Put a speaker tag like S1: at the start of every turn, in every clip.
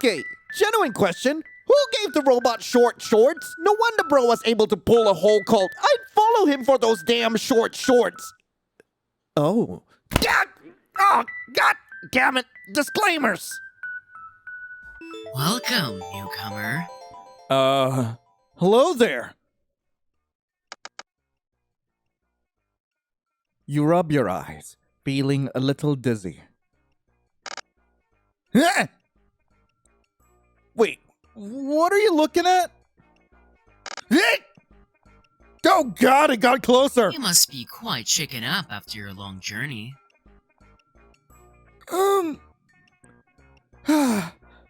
S1: Okay, genuine question. Who gave the robot short shorts? No wonder bro was able to pull a whole cult. I'd follow him for those damn short shorts. Oh. God! Oh, God damn it. Disclaimers.
S2: Welcome, newcomer.
S1: Hello there. You rub your eyes, feeling a little dizzy. Wait, what are you looking at? Oh God, it got closer.
S2: You must be quite shaken up after your long journey.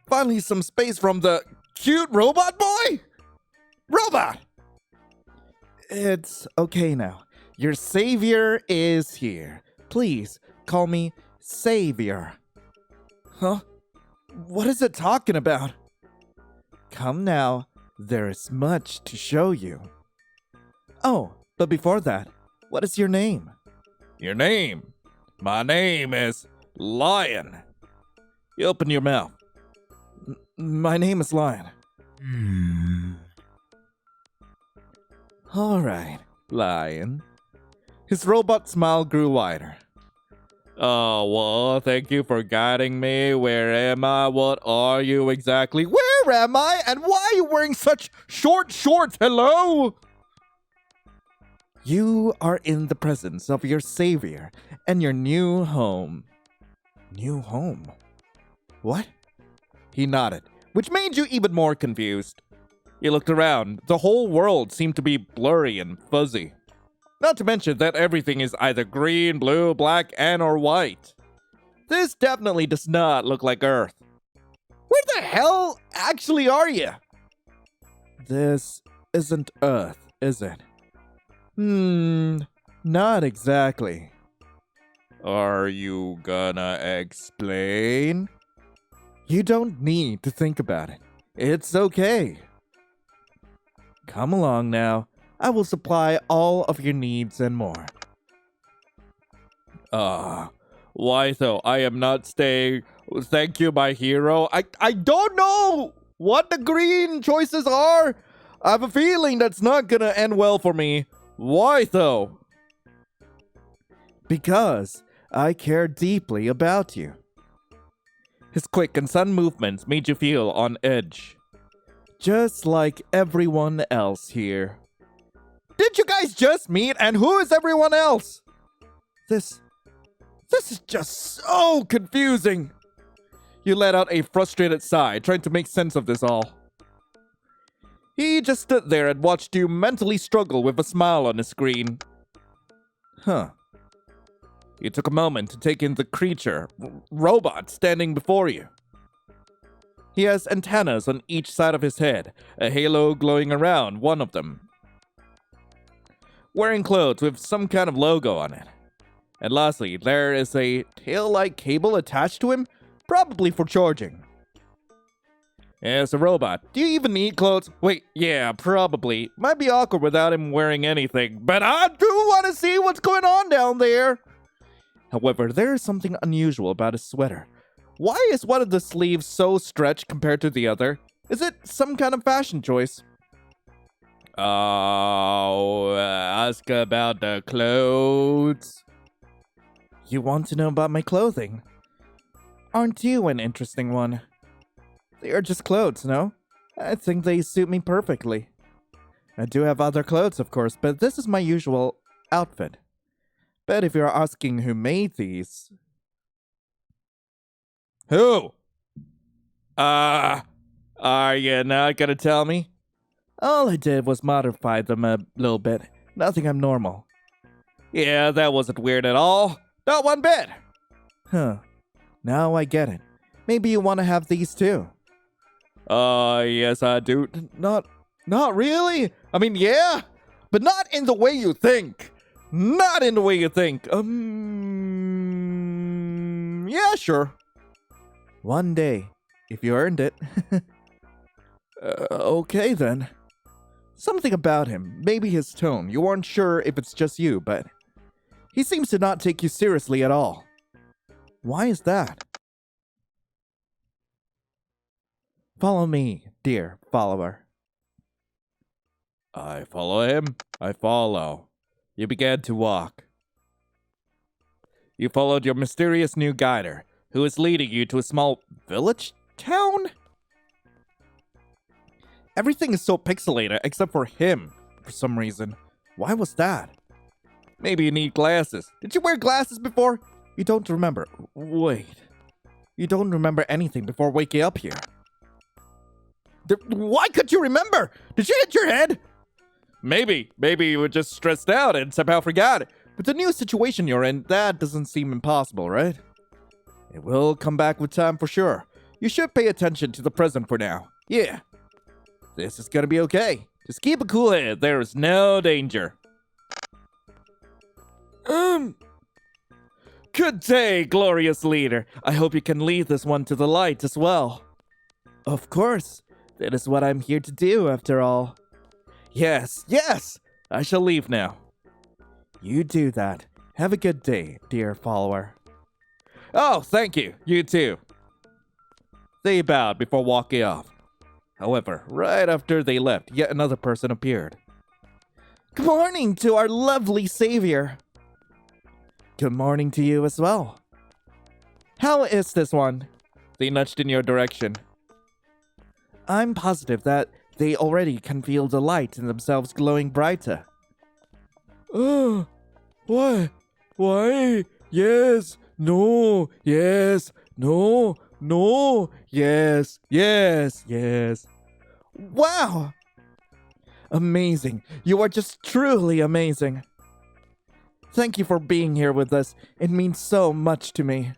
S1: Finally some space from the cute robot boy? Robot! It's okay now. Your savior is here. Please, call me Savior. Huh? What is it talking about? Come now, there is much to show you. Oh, but before that, what is your name? Your name? My name is Lion. You open your mouth. My name is Lion. Alright, Lion. His robot smile grew wider. Oh, well, thank you for guiding me. Where am I? What are you exactly? Where am I? And why are you wearing such short shorts? Hello? You are in the presence of your savior and your new home. New home? What? He nodded, which made you even more confused. You looked around. The whole world seemed to be blurry and fuzzy. Not to mention that everything is either green, blue, black, and or white. This definitely does not look like Earth. Where the hell actually are you? This isn't Earth, is it? Not exactly. Are you gonna explain? You don't need to think about it. It's okay. Come along now. I will supply all of your needs and more. Why though? I am not staying. Thank you, my hero. I don't know what the green choices are. I have a feeling that's not gonna end well for me. Why though? Because I care deeply about you. His quick and sudden movements made you feel on edge. Just like everyone else here. Did you guys just meet? And who is everyone else? This is just so confusing. You let out a frustrated sigh, trying to make sense of this all. He just stood there and watched you mentally struggle with a smile on his screen. Huh. You took a moment to take in the creature, robot, standing before you. He has antennas on each side of his head, a halo glowing around one of them. Wearing clothes with some kind of logo on it. And lastly, there is a tail-like cable attached to him, probably for charging. As a robot, do you even need clothes? Wait, yeah, probably. Might be awkward without him wearing anything, but I do want to see what's going on down there. However, there is something unusual about his sweater. Why is one of the sleeves so stretched compared to the other? Is it some kind of fashion choice? Oh, ask about the clothes. You want to know about my clothing? Aren't you an interesting one? They are just clothes, no? I think they suit me perfectly. I do have other clothes, of course, but this is my usual outfit. But if you're asking who made these... Who? Are you not gonna tell me? All I did was modify them a little bit. Nothing abnormal. Yeah, that wasn't weird at all. Not one bit. Huh. Now I get it. Maybe you want to have these too. Yes I do. Not really. I mean, yeah. But not in the way you think. Not in the way you think. Yeah, sure. One day, if you earned it. Okay then. Something about him, maybe his tone. You aren't sure if it's just you, but he seems to not take you seriously at all. Why is that? Follow me, dear follower. I follow him. I follow. You began to walk. You followed your mysterious new guider, who is leading you to a small village town? Everything is so pixelated except for him, for some reason. Why was that? Maybe you need glasses. Did you wear glasses before? You don't remember. Wait. You don't remember anything before waking up here. Why could you remember? Did you hit your head? Maybe you were just stressed out and somehow forgot. With the new situation you're in, that doesn't seem impossible, right? It will come back with time for sure. You should pay attention to the present for now. Yeah. This is gonna be okay. Just keep a cool head. There is no danger. Good day, glorious leader. I hope you can lead this one to the light as well. Of course. That is what I'm here to do, after all. Yes. I shall leave now. You do that. Have a good day, dear follower. Oh, thank you. You too. They bowed before walking off. However, right after they left, yet another person appeared. Good morning to our lovely savior. Good morning to you as well. How is this one? They nudged in your direction. I'm positive that they already can feel the light in themselves glowing brighter. What? Why? Yes, no, yes, no, yes. Wow! Amazing. You are just truly amazing. Thank you for being here with us. It means so much to me.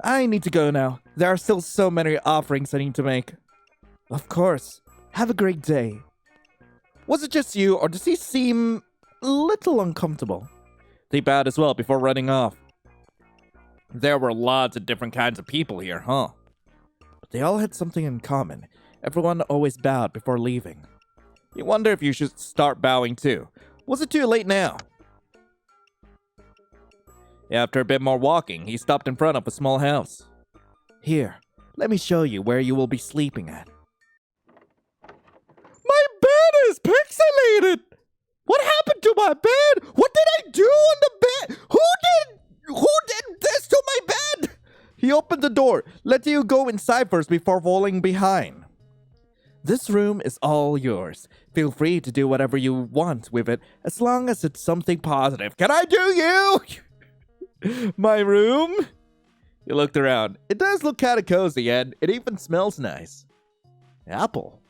S1: I need to go now. There are still so many offerings I need to make. Of course. Have a great day. Was it just you, or does he seem a little uncomfortable? They bowed as well before running off. There were lots of different kinds of people here, huh? But they all had something in common. Everyone always bowed before leaving. You wonder if you should start bowing too. Was it too late now? After a bit more walking, he stopped in front of a small house. Here, let me show you where you will be sleeping at. My bed is pixelated! What happened to my bed? What did I do on the bed? Who did this to my bed? He opened the door, letting you go inside first before falling behind. This room is all yours. Feel free to do whatever you want with it, as long as it's something positive. Can I do you? My room? You looked around. It does look kind of cozy, and it even smells nice. Apple?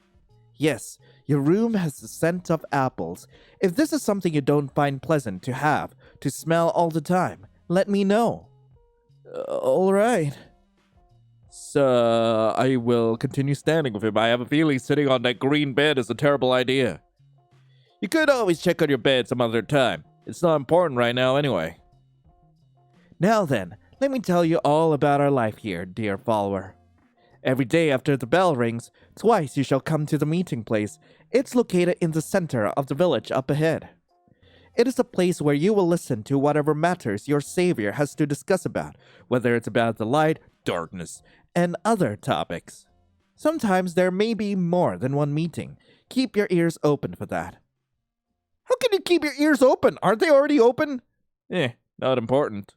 S1: Yes, your room has the scent of apples. If this is something you don't find pleasant to have, to smell all the time, let me know. Alright. So, I will continue standing with him. I have a feeling sitting on that green bed is a terrible idea. You could always check on your bed some other time. It's not important right now anyway. Now then, let me tell you all about our life here, dear follower. Every day after the bell rings, twice you shall come to the meeting place. It's located in the center of the village up ahead. It is a place where you will listen to whatever matters your savior has to discuss about, whether it's about the light, darkness, and other topics. Sometimes there may be more than one meeting. Keep your ears open for that. How can you keep your ears open? Aren't they already open? Not important.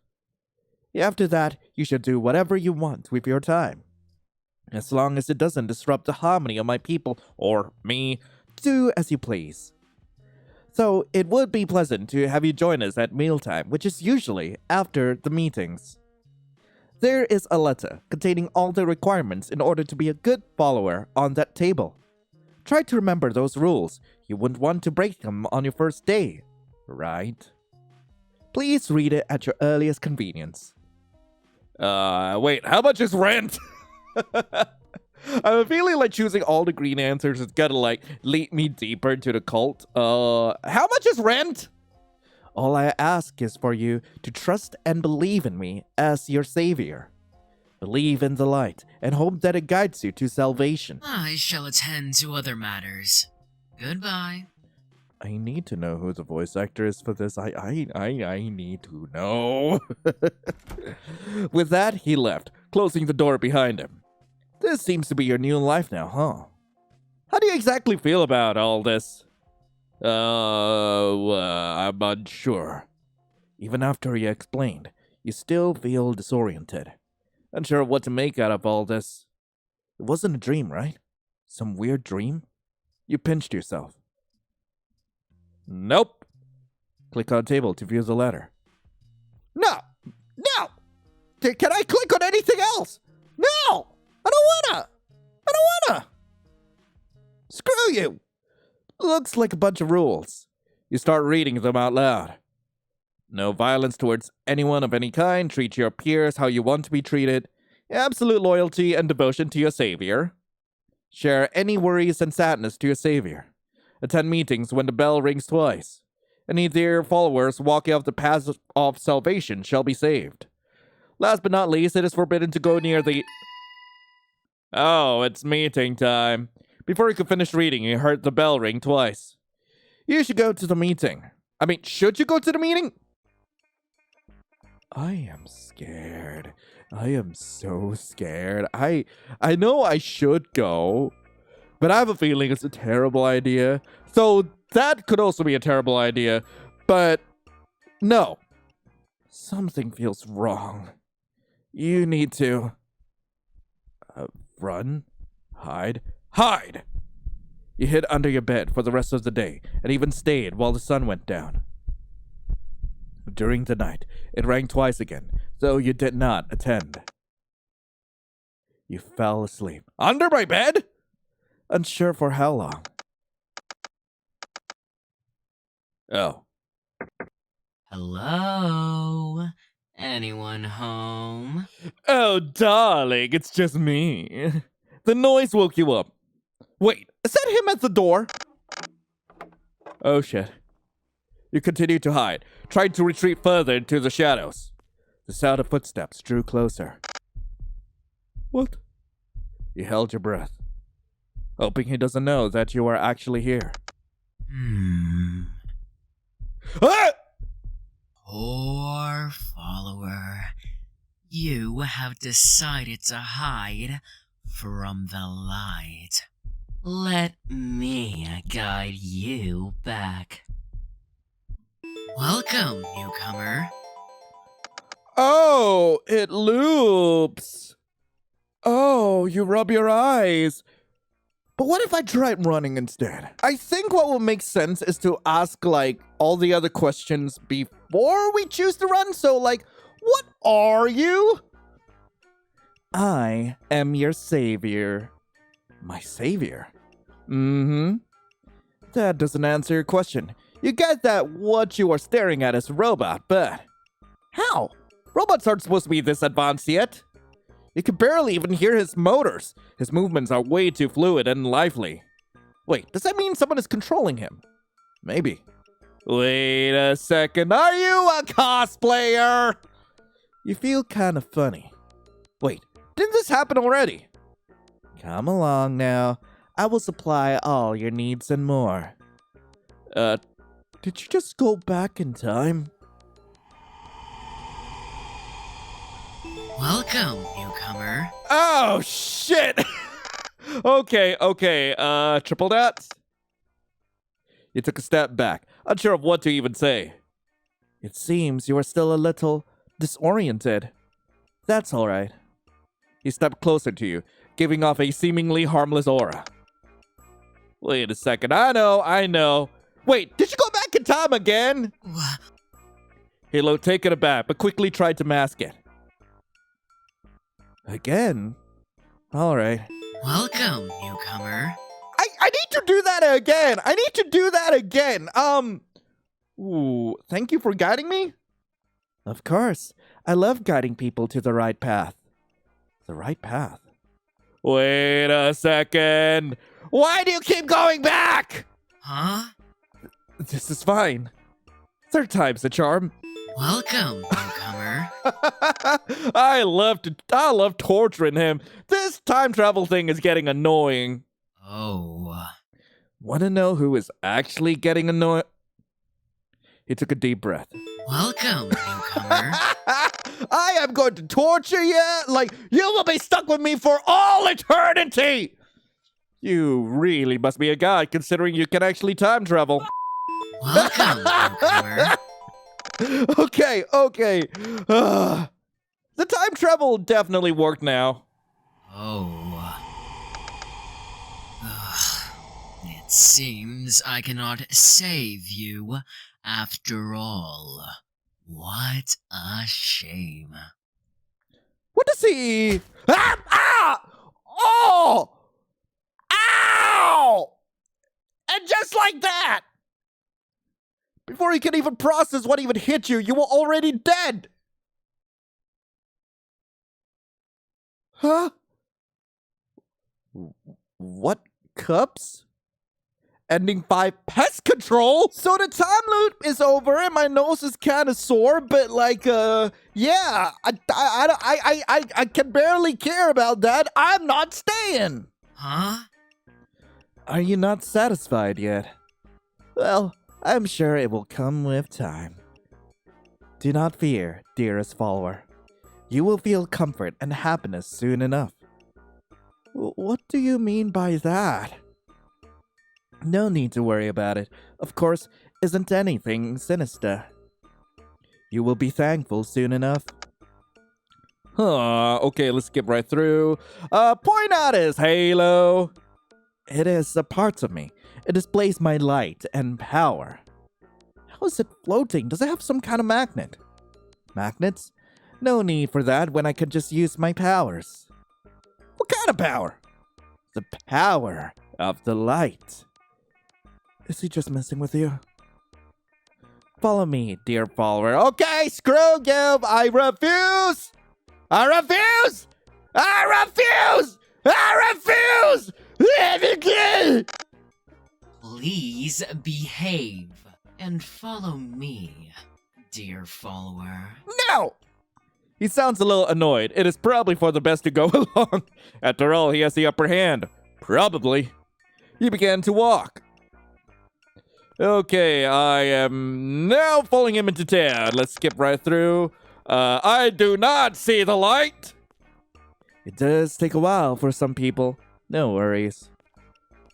S1: After that, you should do whatever you want with your time. As long as it doesn't disrupt the harmony of my people, or me, do as you please. So, it would be pleasant to have you join us at mealtime, which is usually after the meetings. There is a letter containing all the requirements in order to be a good follower on that table. Try to remember those rules. You wouldn't want to break them on your first day, right? Please read it at your earliest convenience. Wait, how much is rent? I'm feeling like choosing all the green answers is gonna lead me deeper into the cult. How much is rent? All I ask is for you to trust and believe in me as your savior. Believe in the light and hope that it guides you to salvation.
S2: I shall attend to other matters. Goodbye.
S1: I need to know who the voice actor is for this. I need to know. With that, he left, closing the door behind him. This seems to be your new life now, huh? How do you exactly feel about all this? I'm unsure. Even after he explained, you still feel disoriented. Unsure of what to make out of all this. It wasn't a dream, right? Some weird dream? You pinched yourself. Nope. Click on table to view the letter. No! No! Can I click on anything else? No! I don't wanna! Screw you! Looks like a bunch of rules. You start reading them out loud. No violence towards anyone of any kind. Treat your peers how you want to be treated. Absolute loyalty and devotion to your savior. Share any worries and sadness to your savior. Attend meetings when the bell rings twice. Any of their followers walking off the path of salvation shall be saved. Last but not least, it is forbidden to go near the... Oh, it's meeting time. Before he could finish reading, he heard the bell ring twice. You should go to the meeting. Should you go to the meeting? I am scared. I am so scared. I know I should go, but I have a feeling it's a terrible idea. So that could also be a terrible idea, but no. Something feels wrong. You need to... run? Hide? Hide! You hid under your bed for the rest of the day, and even stayed while the sun went down. During the night, it rang twice again, though you did not attend. You fell asleep. Under my bed? Unsure for how long. Oh.
S2: Hello? Anyone home?
S1: Oh, darling, it's just me. The noise woke you up. Wait, is that him at the door? Oh, shit. You continued to hide, tried to retreat further into the shadows. The sound of footsteps drew closer. What? You held your breath, hoping he doesn't know that you are actually here. Ah!
S2: Poor follower. You have decided to hide from the light. Let me guide you back. Welcome, newcomer.
S1: Oh, it loops. Oh, you rub your eyes. But what if I tried running instead? I think what will make sense is to ask, all the other questions before we choose to run. So, what are you? I am your savior. My savior? Mm-hmm. That doesn't answer your question. You get that what you are staring at is a robot, but... How? Robots aren't supposed to be this advanced yet. You can barely even hear his motors. His movements are way too fluid and lively. Wait, does that mean someone is controlling him? Maybe. Wait a second, are you a cosplayer? You feel kind of funny. Wait, didn't this happen already? Come along now. I will supply all your needs and more. Did you just go back in time?
S2: Welcome, newcomer.
S1: Oh, shit! Okay, triple dots? You took a step back, unsure of what to even say. It seems you are still a little disoriented. That's alright. He stepped closer to you, giving off a seemingly harmless aura. Wait a second, I know. Wait, did you go back in time again? He looked taken aback, but quickly tried to mask it. Again? Alright.
S2: Welcome, newcomer.
S1: I need to do that again. Ooh, thank you for guiding me? Of course. I love guiding people to the right path. The right path? Wait a second. Why do you keep going back?
S2: Huh?
S1: This is fine. Third time's the charm.
S2: Welcome, newcomer.
S1: I love torturing him. This time travel thing is getting annoying.
S2: Oh.
S1: Want to know who is actually getting annoying? He took a deep breath.
S2: Welcome, newcomer.
S1: I am going to torture you. Like, you will be stuck with me for all eternity. You really must be a guy, considering you can actually time travel.
S2: Welcome, newcomer.
S1: Okay. The time travel definitely worked now.
S2: Oh. It seems I cannot save you after all. What a shame.
S1: What does he... Oh! Ow! And just like that! Before he can even process what even hit you, you were already dead! Huh? What cups? Ending 5 pest control? So the time loop is over and my nose is kind of sore, but like, yeah, I can barely care about that. I'm not staying.
S2: Huh?
S1: Are you not satisfied yet? Well, I'm sure it will come with time. Do not fear, dearest follower. You will feel comfort and happiness soon enough. What do you mean by that? No need to worry about it. Of course, isn't anything sinister. You will be thankful soon enough. Okay, let's skip right through. Point out his halo. It is a part of me. It displays my light and power. How is it floating? Does it have some kind of magnet? Magnets? No need for that when I could just use my powers. What kind of power? The power of the light. Is he just messing with you? Follow me, dear follower. Okay, screw you. I refuse. I refuse. I refuse. I refuse.
S2: Please behave and follow me, dear follower.
S1: No! He sounds a little annoyed. It is probably for the best to go along. After all, he has the upper hand. Probably. He began to walk. Okay, I am now following him into town. Let's skip right through. I do not see the light. It does take a while for some people. No worries.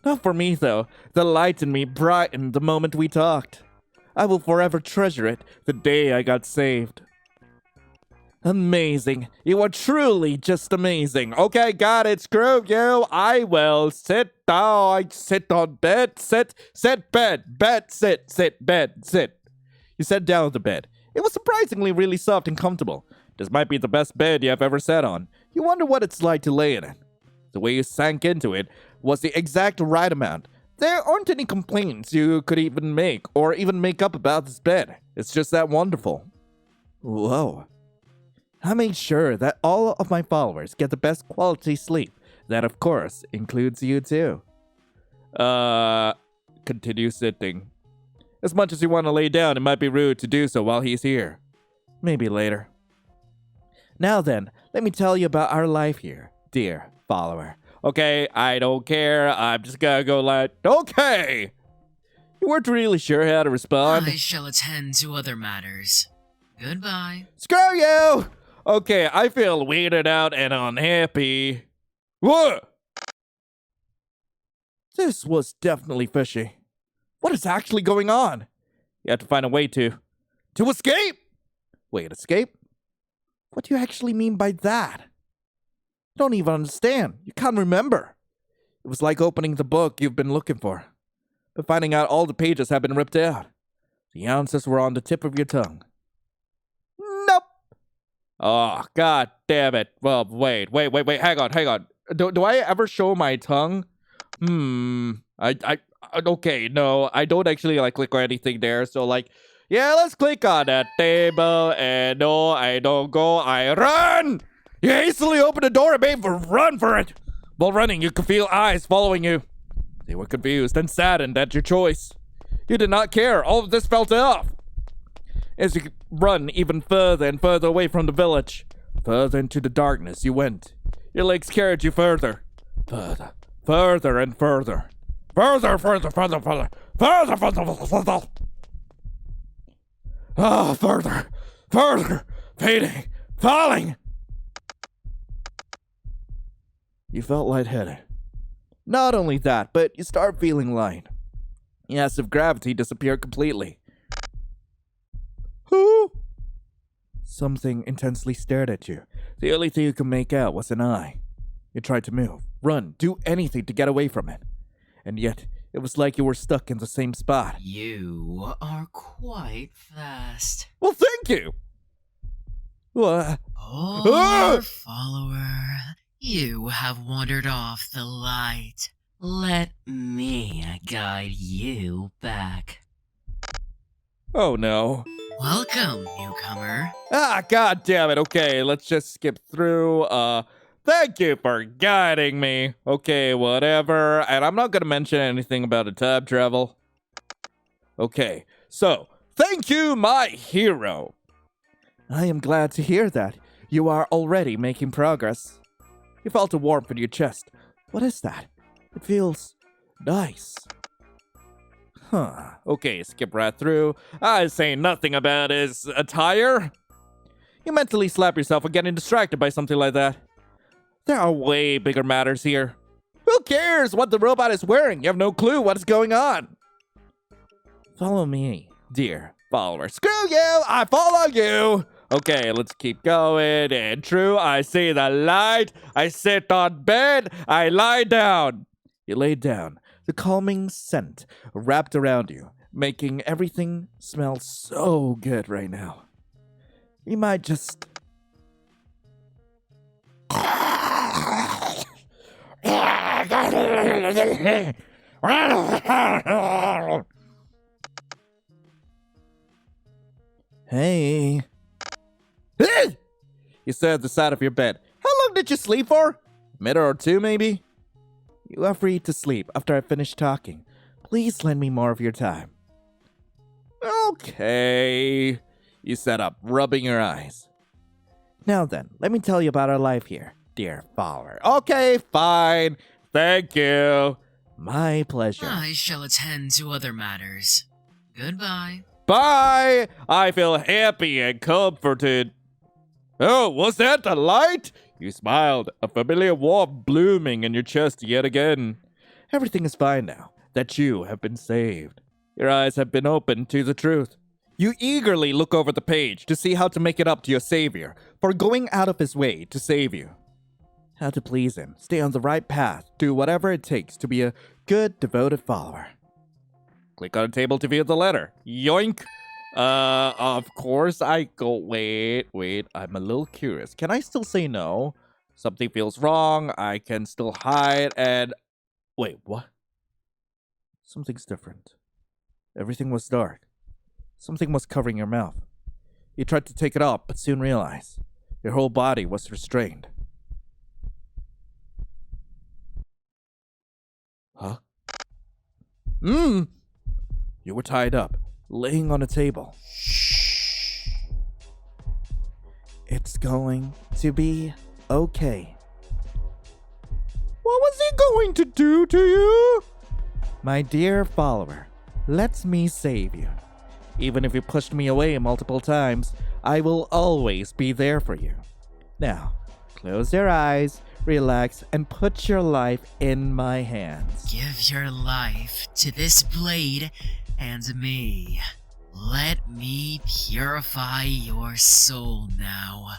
S1: Not for me, though. The light in me brightened the moment we talked. I will forever treasure it, the day I got saved. Amazing. You are truly just amazing. Okay, got it. Screw you. I will sit down. Sit on bed. Sit bed. Bed, sit, bed, sit. You sat down on the bed. It was surprisingly really soft and comfortable. This might be the best bed you have ever sat on. You wonder what it's like to lay in it. The way you sank into it was the exact right amount. There aren't any complaints you could even make or even make up about this bed. It's just that wonderful. Whoa. I made sure that all of my followers get the best quality sleep. That, of course, includes you too. Continue sitting. As much as you want to lay down, it might be rude to do so while he's here. Maybe later. Now then, let me tell you about our life here, dear follower. Okay, I don't care. I'm just gonna go okay! You weren't really sure how to respond.
S2: I shall attend to other matters. Goodbye.
S1: Screw you! Okay, I feel weirded out and unhappy. What? This was definitely fishy. What is actually going on? You have to find a way to escape? Wait, escape? What do you actually mean by that? I don't even understand. You can't remember. It was like opening the book you've been looking for, but finding out all the pages have been ripped out. The answers were on the tip of your tongue. Nope. Oh, god damn it. Well, wait. Hang on. Do I ever show my tongue? Okay, no, I don't actually click or anything there. So yeah, let's click on that table. And no, I don't go. I run. You hastily open the door and made for run for it. While running, you could feel eyes following you. They were confused and saddened at your choice. You did not care. All of this felt off. As you run even further and further away from the village, further into the darkness you went. Your legs carried you further. Further and further. Further. Ah, further. Fading. Falling! You felt lightheaded. Not only that, but you start feeling light. Yes, if gravity disappeared completely. Who? Something intensely stared at you. The only thing you could make out was an eye. You tried to move, run, do anything to get away from it. And yet, it was like you were stuck in the same spot.
S2: You are quite fast.
S1: Well, thank you! What?
S2: Oh, follower, you have wandered off the light. Let me guide you back.
S1: Oh no.
S2: Welcome, newcomer.
S1: Ah, god damn it. Okay, let's just skip through. Thank you for guiding me. Okay, whatever. And I'm not gonna mention anything about a time travel. Okay, so, thank you, my hero. I am glad to hear that. You are already making progress. You felt a warmth in your chest. What is that? It feels nice. Huh. Okay, skip right through. I say nothing about his attire. You mentally slap yourself for getting distracted by something like that. There are way bigger matters here. Who cares what the robot is wearing? You have no clue what is going on. Follow me, dear follower. Screw you! I follow you! Okay, let's keep going. And true, I see the light. I sit on bed. I lie down. You lay down. The calming scent wrapped around you, making everything smell so good right now. You might just... Hey. You sat at the side of your bed. How long did you sleep for? A minute or two, maybe? You are free to sleep after I finish talking. Please lend me more of your time. Okay. You sat up, rubbing your eyes. Now then, let me tell you about our life here, dear follower. Okay, fine. Thank you. My pleasure.
S2: I shall attend to other matters. Goodbye.
S1: Bye! I feel happy and comforted. Oh, was that the light? You smiled, a familiar warmth blooming in your chest yet again. Everything is fine now, that you have been saved. Your eyes have been opened to the truth. You eagerly look over the page to see how to make it up to your savior for going out of his way to save you. How to please him, stay on the right path, do whatever it takes to be a good, devoted follower. Click on a table to view the letter. Yoink! Of course I go. Wait, I'm a little curious. Can I still say no? Something feels wrong. I can still hide and... Wait, what? Something's different. Everything was dark. Something was covering your mouth. You tried to take it off, but soon realized your whole body was restrained. Huh? You were tied up, laying on a table. It's going to be okay. What was he going to do to you? My dear follower, let me save you. Even if you pushed me away multiple times, I will always be there for you. Now, close your eyes, relax, and put your life in my hands.
S2: Give your life to this blade and me. Let me purify your soul now.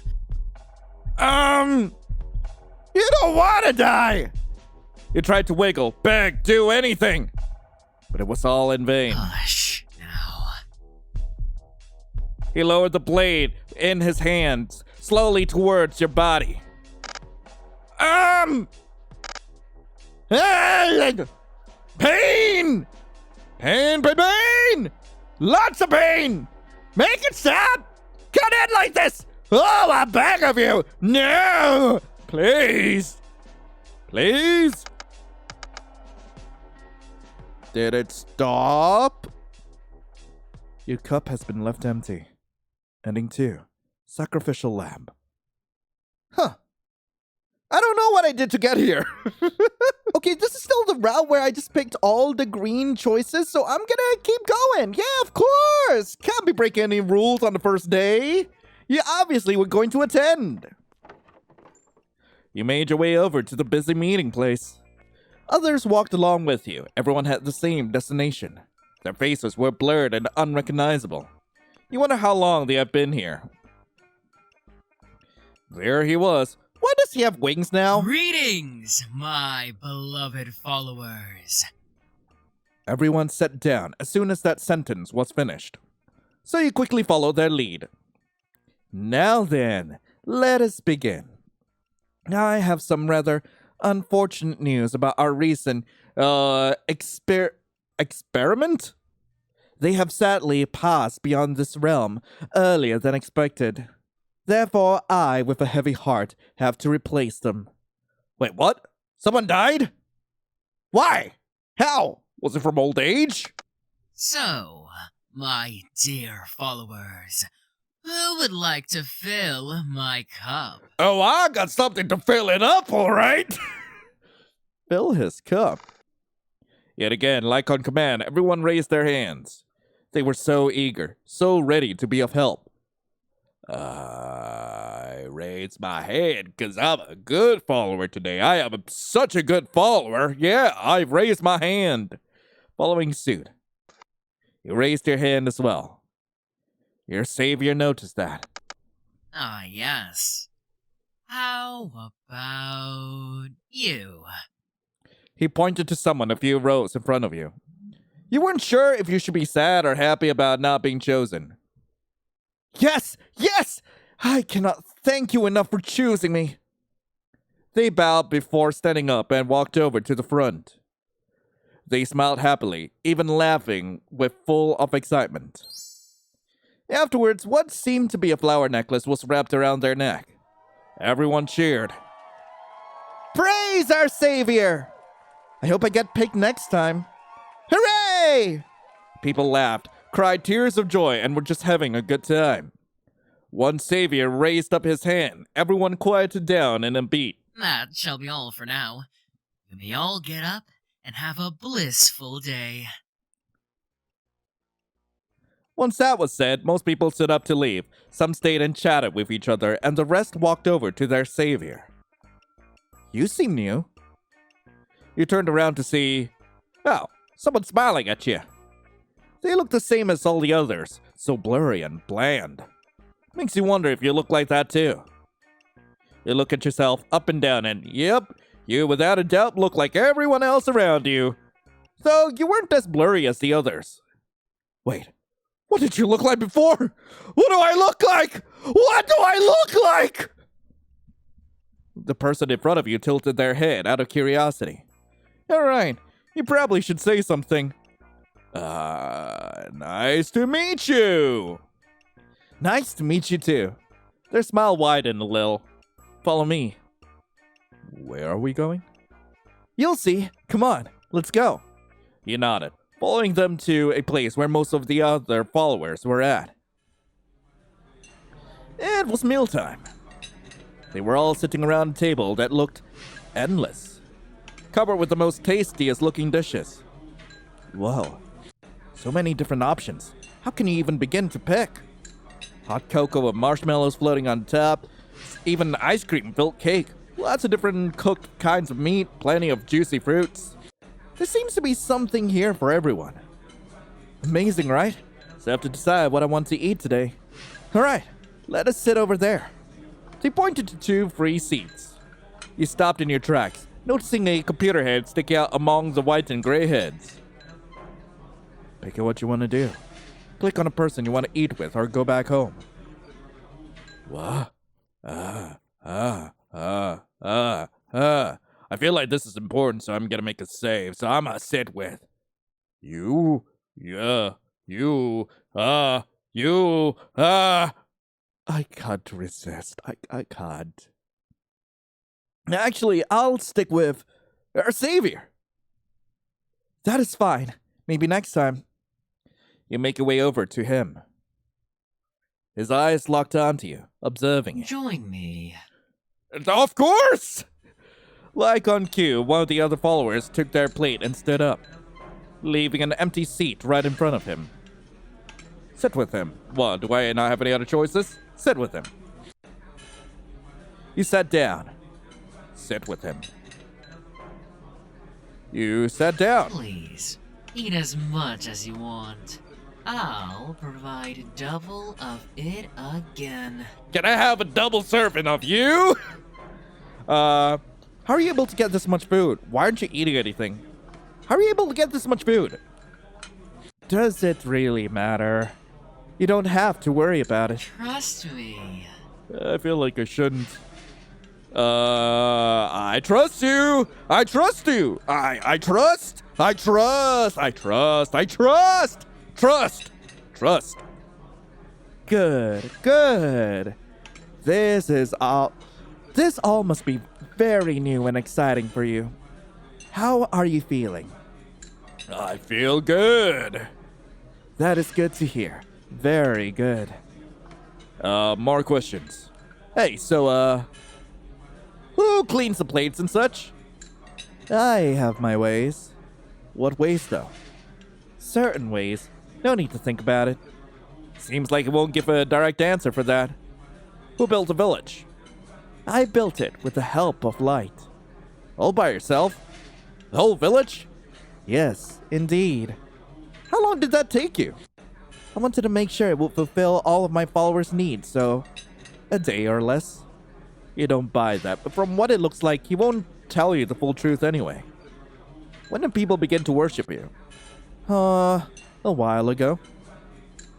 S1: You don't want to die! You tried to wiggle, beg, do anything, but it was all in vain.
S2: Hush now.
S1: He lowered the blade in his hands, slowly towards your body. Pain! Pain! Lots of pain! Make it stop! Cut in like this! Oh, I beg of you! No! Please! Please? Did it stop? Your cup has been left empty. Ending 2. Sacrificial lamb. Huh. I don't know what I did to get here. Okay, this is still the route where I just picked all the green choices, so I'm gonna keep going. Yeah, of course. Can't be breaking any rules on the first day. You obviously were going to attend. You made your way over to the busy meeting place. Others walked along with you. Everyone had the same destination. Their faces were blurred and unrecognizable. You wonder how long they have been here. There he was. Why does he have wings now?
S2: Greetings, my beloved followers.
S1: Everyone sat down as soon as that sentence was finished. So you quickly followed their lead. Now then, let us begin. I have some rather unfortunate news about our recent experiment? They have sadly passed beyond this realm earlier than expected. Therefore, I, with a heavy heart, have to replace them. Wait, what? Someone died? Why? How? Was it from old age?
S2: So, my dear followers, who would like to fill my cup?
S1: Oh, I got something to fill it up, all right. Fill his cup. Yet again, like on command, everyone raised their hands. They were so eager, so ready to be of help. I raised my hand because I'm a good follower today. I am such a good follower. Yeah, I've raised my hand. Following suit. You raised your hand as well. Your savior noticed that.
S2: Ah, yes. How about you?
S1: He pointed to someone a few rows in front of you. You weren't sure if you should be sad or happy about not being chosen. Yes! Yes! I cannot thank you enough for choosing me. They bowed before standing up and walked over to the front. They smiled happily, even laughing with full of excitement. Afterwards, what seemed to be a flower necklace was wrapped around their neck. Everyone cheered. Praise our savior! I hope I get picked next time. Hooray! People laughed, cried tears of joy, and were just having a good time. One savior raised up his hand. Everyone quieted down in a beat.
S2: That shall be all for now. We may all get up and have a blissful day.
S1: Once that was said, most people stood up to leave. Some stayed and chatted with each other, and the rest walked over to their savior. You seem new. You turned around to see... oh, someone smiling at you. They look the same as all the others, so blurry and bland. Makes you wonder if you look like that too. You look at yourself up and down and, yep, you without a doubt look like everyone else around you. Though you weren't as blurry as the others. Wait, what did you look like before? What do I look like? What do I look like? The person in front of you tilted their head out of curiosity. Alright, you probably should say something. Nice to meet you. Nice to meet you too. Their smile widened a little. Follow me. Where are we going? You'll see. Come on, let's go. He nodded, following them to a place where most of the other followers were at. It was mealtime. They were all sitting around a table that looked endless, covered with the most tastiest looking dishes. Whoa, so many different options. How can you even begin to pick? Hot cocoa with marshmallows floating on top, even ice cream-filled cake, lots of different cooked kinds of meat, plenty of juicy fruits. There seems to be something here for everyone. Amazing, right? So I have to decide what I want to eat today. Alright, let us sit over there. They pointed to 2 free seats. You stopped in your tracks, noticing a computer head sticking out among the white and gray heads. Pick what you want to do. Click on a person you want to eat with or go back home. What? I feel like this is important, so I'm gonna make a save. So I'm gonna sit with you. Yeah, you. I can't resist. I can't. Actually, I'll stick with our savior. That is fine. Maybe next time. You make your way over to him. His eyes locked onto you, observing you.
S2: Join me.
S1: Of course! Like on cue, one of the other followers took their plate and stood up, leaving an empty seat right in front of him. Sit with him. What, do I not have any other choices? Sit with him. You sat down. Sit with him. You sat down.
S2: Please, eat as much as you want. I'll provide double of it again.
S1: Can I have a double serving of you? How are you able to get this much food? Why aren't you eating anything? How are you able to get this much food? Does it really matter? You don't have to worry about it.
S2: Trust me.
S1: I feel like I shouldn't. I trust you. I trust you. I trust. I trust. I trust. I trust. Trust. Trust. Good. Good. This all must be very new and exciting for you. How are you feeling? I feel good. That is good to hear. Very good. More questions. Hey, so, who cleans the plates and such? I have my ways. What ways, though? Certain ways. No need to think about it. Seems like it won't give a direct answer for that. Who built the village? I built it with the help of light. All by yourself? The whole village? Yes, indeed. How long did that take you? I wanted to make sure it would fulfill all of my followers' needs, so a day or less. You don't buy that, but from what it looks like, he won't tell you the full truth anyway. When did people begin to worship you? A while ago.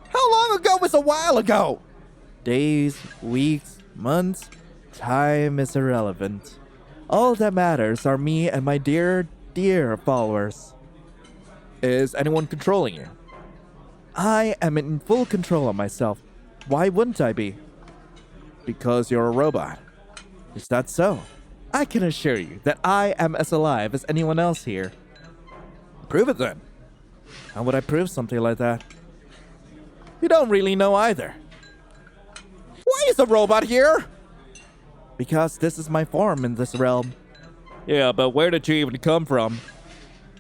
S1: How long ago was a while ago? Days, weeks, months, time is irrelevant. All that matters are me and my dear, dear followers. Is anyone controlling you? I am in full control of myself. Why wouldn't I be? Because you're a robot. Is that so? I can assure you that I am as alive as anyone else here. Prove it then. How would I prove something like that? You don't really know either. Why is a robot here? Because this is my form in this realm. Yeah, but where did you even come from?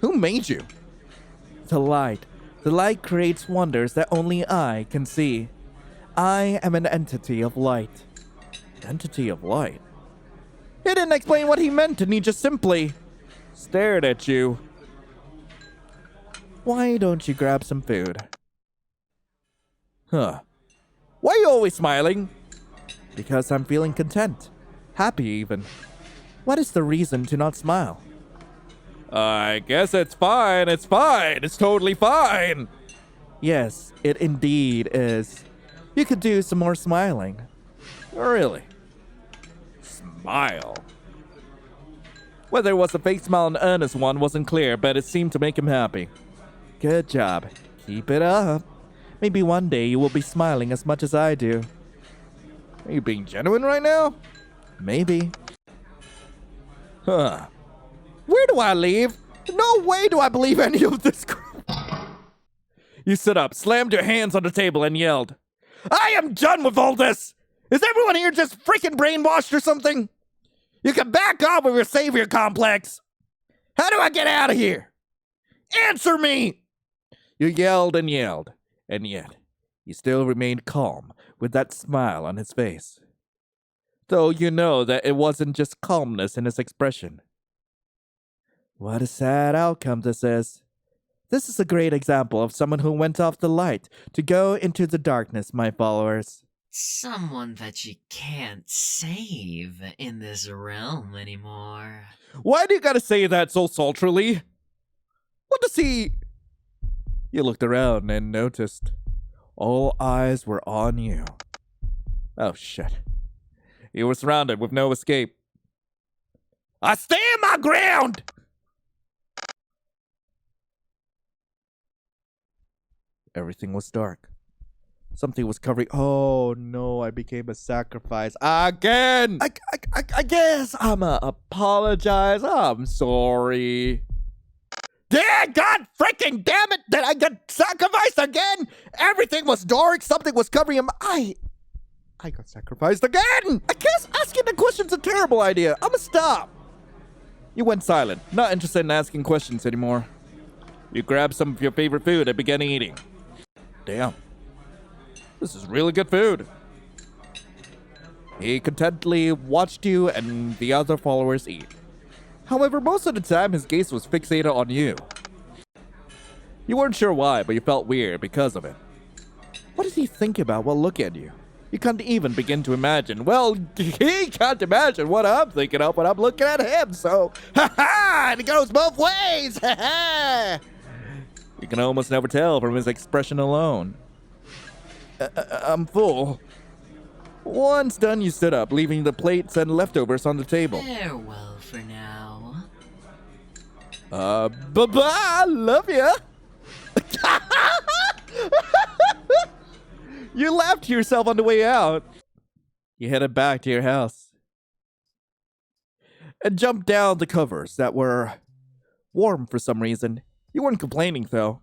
S1: Who made you? The light. The light creates wonders that only I can see. I am an entity of light. Entity of light? He didn't explain what he meant and he just simply stared at you. Why don't you grab some food? Huh. Why are you always smiling? Because I'm feeling content. Happy even. What is the reason to not smile? I guess it's fine. It's fine. It's totally fine. Yes, it indeed is. You could do some more smiling. Really? Smile. Whether it was a fake smile or an earnest one wasn't clear, but it seemed to make him happy. Good job. Keep it up. Maybe one day you will be smiling as much as I do. Are you being genuine right now? Maybe. Huh. Where do I leave? No way do I believe any of this crap. You stood up, slammed your hands on the table, and yelled, I am done with all this! Is everyone here just freaking brainwashed or something? You can back off with your savior complex! How do I get out of here? Answer me! You yelled, and yet he still remained calm with that smile on his face. Though you know that it wasn't just calmness in his expression. What a sad outcome this is. This is a great example of someone who went off the light to go into the darkness, my followers.
S2: Someone that you can't save in this realm anymore.
S1: Why do you gotta say that so sultrily? What does he... You looked around and noticed all eyes were on you. Oh, shit. You were surrounded with no escape. I stand my ground! Everything was dark. Something was covering... Oh, no, I became a sacrifice. Again! I guess I'ma apologize. I'm sorry. Yeah, God freaking damn it! Did I get sacrificed again? Everything was dark. Something was covering him. I got sacrificed again! I guess asking the question's a terrible idea. I'ma stop. You went silent. Not interested in asking questions anymore. You grabbed some of your favorite food and began eating. Damn. This is really good food. He contentedly watched you and the other followers eat. However, most of the time his gaze was fixated on you. You weren't sure why, but you felt weird because of it. What did he think about while looking at you? You can't even begin to imagine. Well, he can't imagine what I'm thinking of when I'm looking at him, so... Ha-ha! It goes both ways! Ha-ha! You can almost never tell from his expression alone. I'm full. Once done, you stood up, leaving the plates and leftovers on the table.
S2: Farewell for now.
S1: Bye-bye! Love ya! You laughed to yourself on the way out. You headed back to your house and jumped down the covers that were warm for some reason. You weren't complaining, though.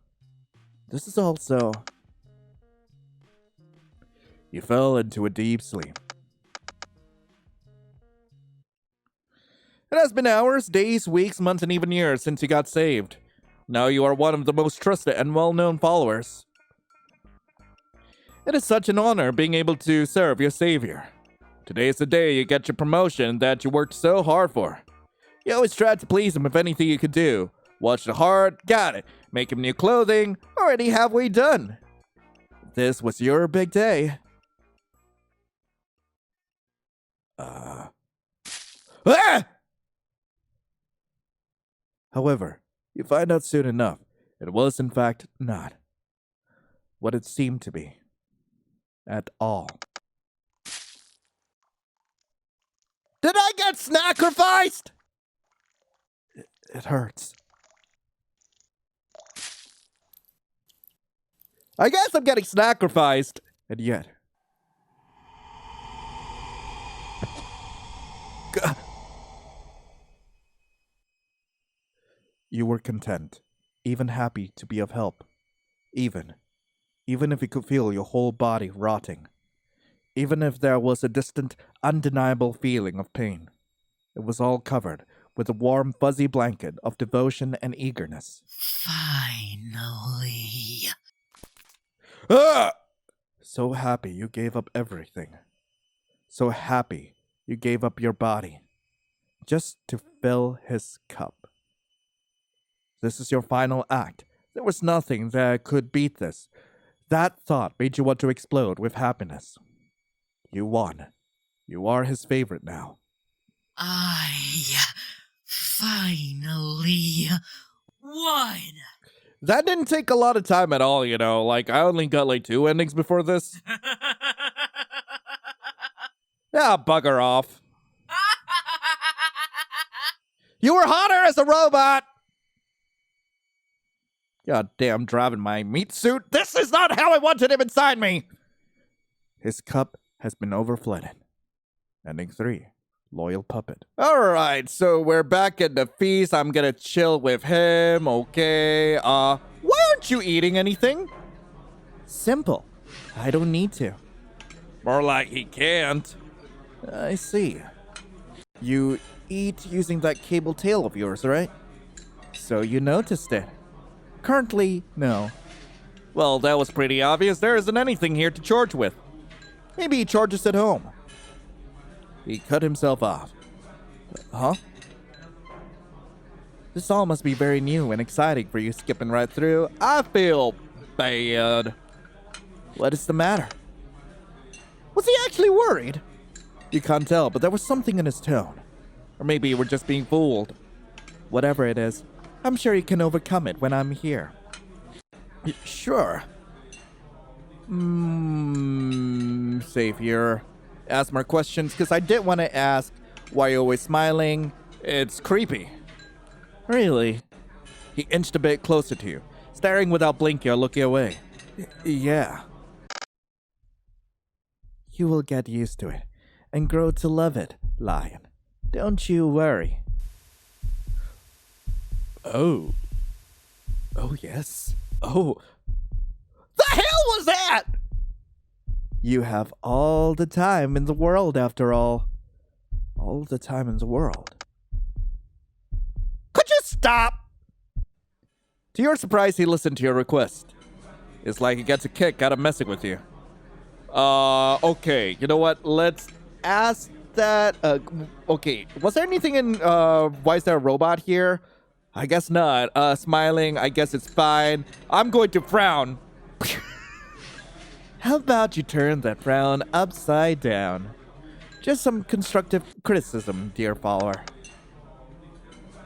S1: This is also... You fell into a deep sleep. It has been hours, days, weeks, months, and even years since you got saved. Now you are one of the most trusted and well-known followers. It is such an honor being able to serve your savior. Today is the day you get your promotion that you worked so hard for. You always tried to please him with anything you could do. Watch the heart, got it. Make him new clothing, already halfway done. This was your big day. Ah! However, you find out soon enough, it was in fact not what it seemed to be. At all. Did I get sacrificed? It hurts. I guess I'm getting sacrificed, and yet... You were content, even happy to be of help, even if you could feel your whole body rotting, even if there was a distant, undeniable feeling of pain. It was all covered with a warm, fuzzy blanket of devotion and eagerness.
S2: Finally.
S1: Ah! So happy you gave up everything. So happy you gave up your body, just to fill his cup. This is your final act. There was nothing that could beat this. That thought made you want to explode with happiness. You won. You are his favorite now.
S2: I finally won.
S1: That didn't take a lot of time at all, you know. Like, I only got like 2 endings before this. Yeah, bugger off. You were hotter as a robot! God damn, driving my meat suit. This is not how I wanted him inside me! His cup has been overflooded. Ending 3. Loyal puppet. Alright, so we're back at the feast. I'm gonna chill with him, okay. Why aren't you eating anything? Simple. I don't need to. More like he can't. I see. You eat using that cable tail of yours, right? So you noticed it. Currently, no. Well, that was pretty obvious. There isn't anything here to charge with. Maybe he charges at home. He cut himself off. Huh? This all must be very new and exciting for you, skipping right through. I feel bad. What is the matter? Was he actually worried? You can't tell, but there was something in his tone. Or maybe you were just being fooled. Whatever it is, I'm sure you can overcome it when I'm here. Sure. Savior. Ask more questions, because I did want to ask why you're always smiling. It's creepy. Really? He inched a bit closer to you, staring without blinking or looking away. Yeah. You will get used to it, and grow to love it, Lion. Don't you worry. Oh. Oh, yes. Oh. The hell was that? You have all the time in the world, after all. All the time in the world. Could you stop? To your surprise, he listened to your request. It's like he gets a kick out of messing with you. Okay. You know what? Let's ask that. Okay, was there anything in Why Is There a Robot here? I guess not. Smiling, I guess it's fine. I'm going to frown. How about you turn that frown upside down? Just some constructive criticism, dear follower.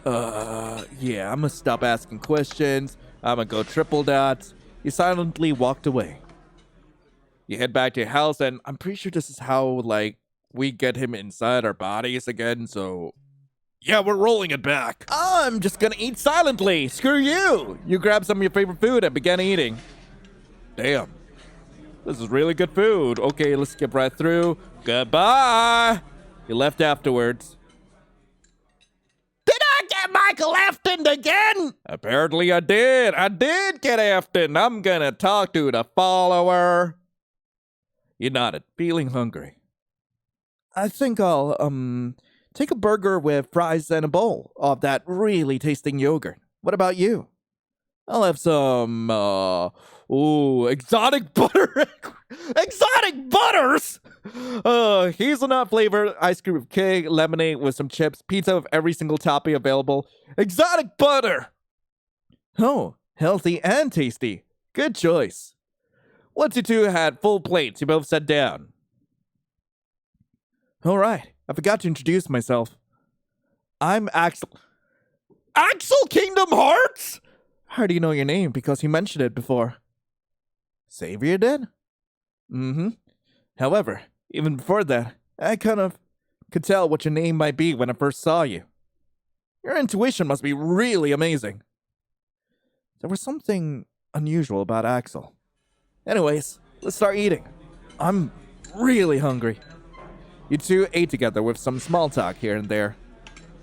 S1: Yeah, I'm gonna stop asking questions. I'm gonna go triple dots. He silently walked away. You head back to your house, and I'm pretty sure this is how, like, we get him inside our bodies again, so... Yeah, we're rolling it back. I'm just gonna eat silently. Screw you. You grab some of your favorite food and began eating. Damn. This is really good food. Okay, let's skip right through. Goodbye. You left afterwards. Did I get Michael Afton again? Apparently I did. I did get Afton. I'm gonna talk to the follower. You nodded, feeling hungry. I think I'll, take a burger with fries and a bowl of that really tasting yogurt. What about you? I'll have some, exotic butter. Exotic butters! Hazelnut flavored ice cream with cake, lemonade with some chips, pizza with every single topping available. Exotic butter! Oh, healthy and tasty. Good choice. Once you two had full plates, you both sat down. All right. I forgot to introduce myself. I'm Axel. Axel Kingdom Hearts? How do you know your name? Because you mentioned it before. Xavier did? Mm-hmm. However, even before that, I kind of could tell what your name might be when I first saw you. Your intuition must be really amazing. There was something unusual about Axel. Anyways, let's start eating. I'm really hungry. You two ate together with some small talk here and there.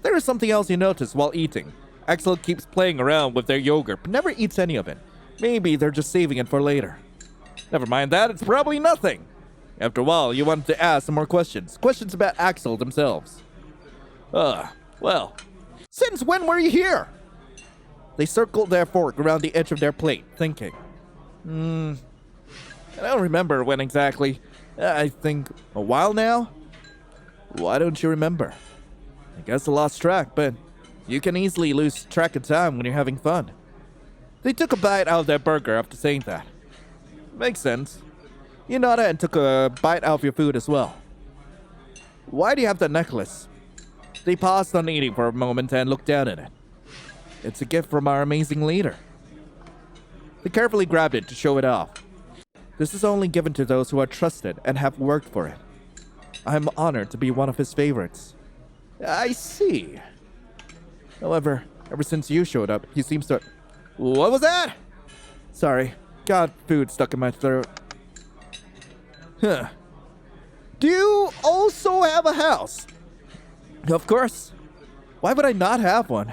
S1: There is something else you notice while eating. Axel keeps playing around with their yogurt, but never eats any of it. Maybe they're just saving it for later. Never mind that, it's probably nothing. After a while, you wanted to ask some more questions. Questions about Axel themselves. Well, since when were you here? They circled their fork around the edge of their plate, thinking. I don't remember when exactly. I think a while now? Why don't you remember? I guess I lost track, but you can easily lose track of time when you're having fun. They took a bite out of their burger after saying that. Makes sense. You nodded and took a bite out of your food as well. Why do you have that necklace? They paused on eating for a moment and looked down at it. It's a gift from our amazing leader. They carefully grabbed it to show it off. This is only given to those who are trusted and have worked for it. I'm honored to be one of his favorites. I see. However, ever since you showed up, he seems to... What was that? Sorry, got food stuck in my throat. Huh. Do you also have a house? Of course. Why would I not have one?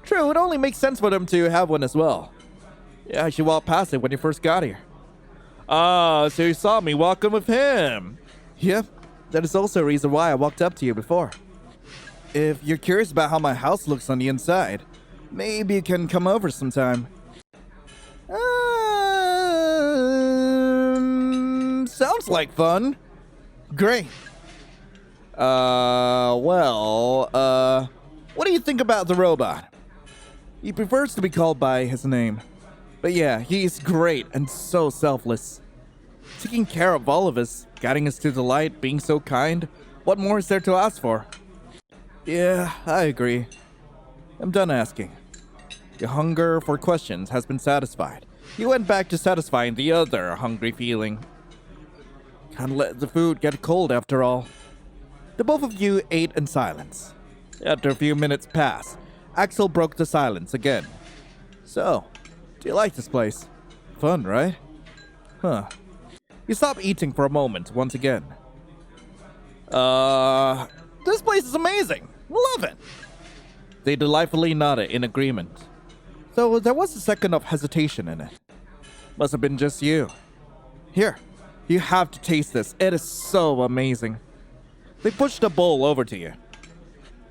S1: True, it only makes sense for them to have one as well. Yeah, you walked past it when you first got here. Ah, so you saw me walking with him. Yep, that is also a reason why I walked up to you before. If you're curious about how my house looks on the inside, maybe you can come over sometime. Sounds like fun. Great. What do you think about the robot? He prefers to be called by his name. But yeah, he's great and so selfless. Taking care of all of us, guiding us to the light, being so kind. What more is there to ask for? Yeah, I agree. I'm done asking. Your hunger for questions has been satisfied. You went back to satisfying the other hungry feeling. Can't let the food get cold after all. The both of you ate in silence. After a few minutes passed, Axel broke the silence again. So, do you like this place? Fun, right? Huh. You stop eating for a moment once again. This place is amazing. Love it. They delightfully nodded in agreement. Though there was a second of hesitation in it. Must have been just you. Here, you have to taste this. It is so amazing. They pushed a bowl over to you.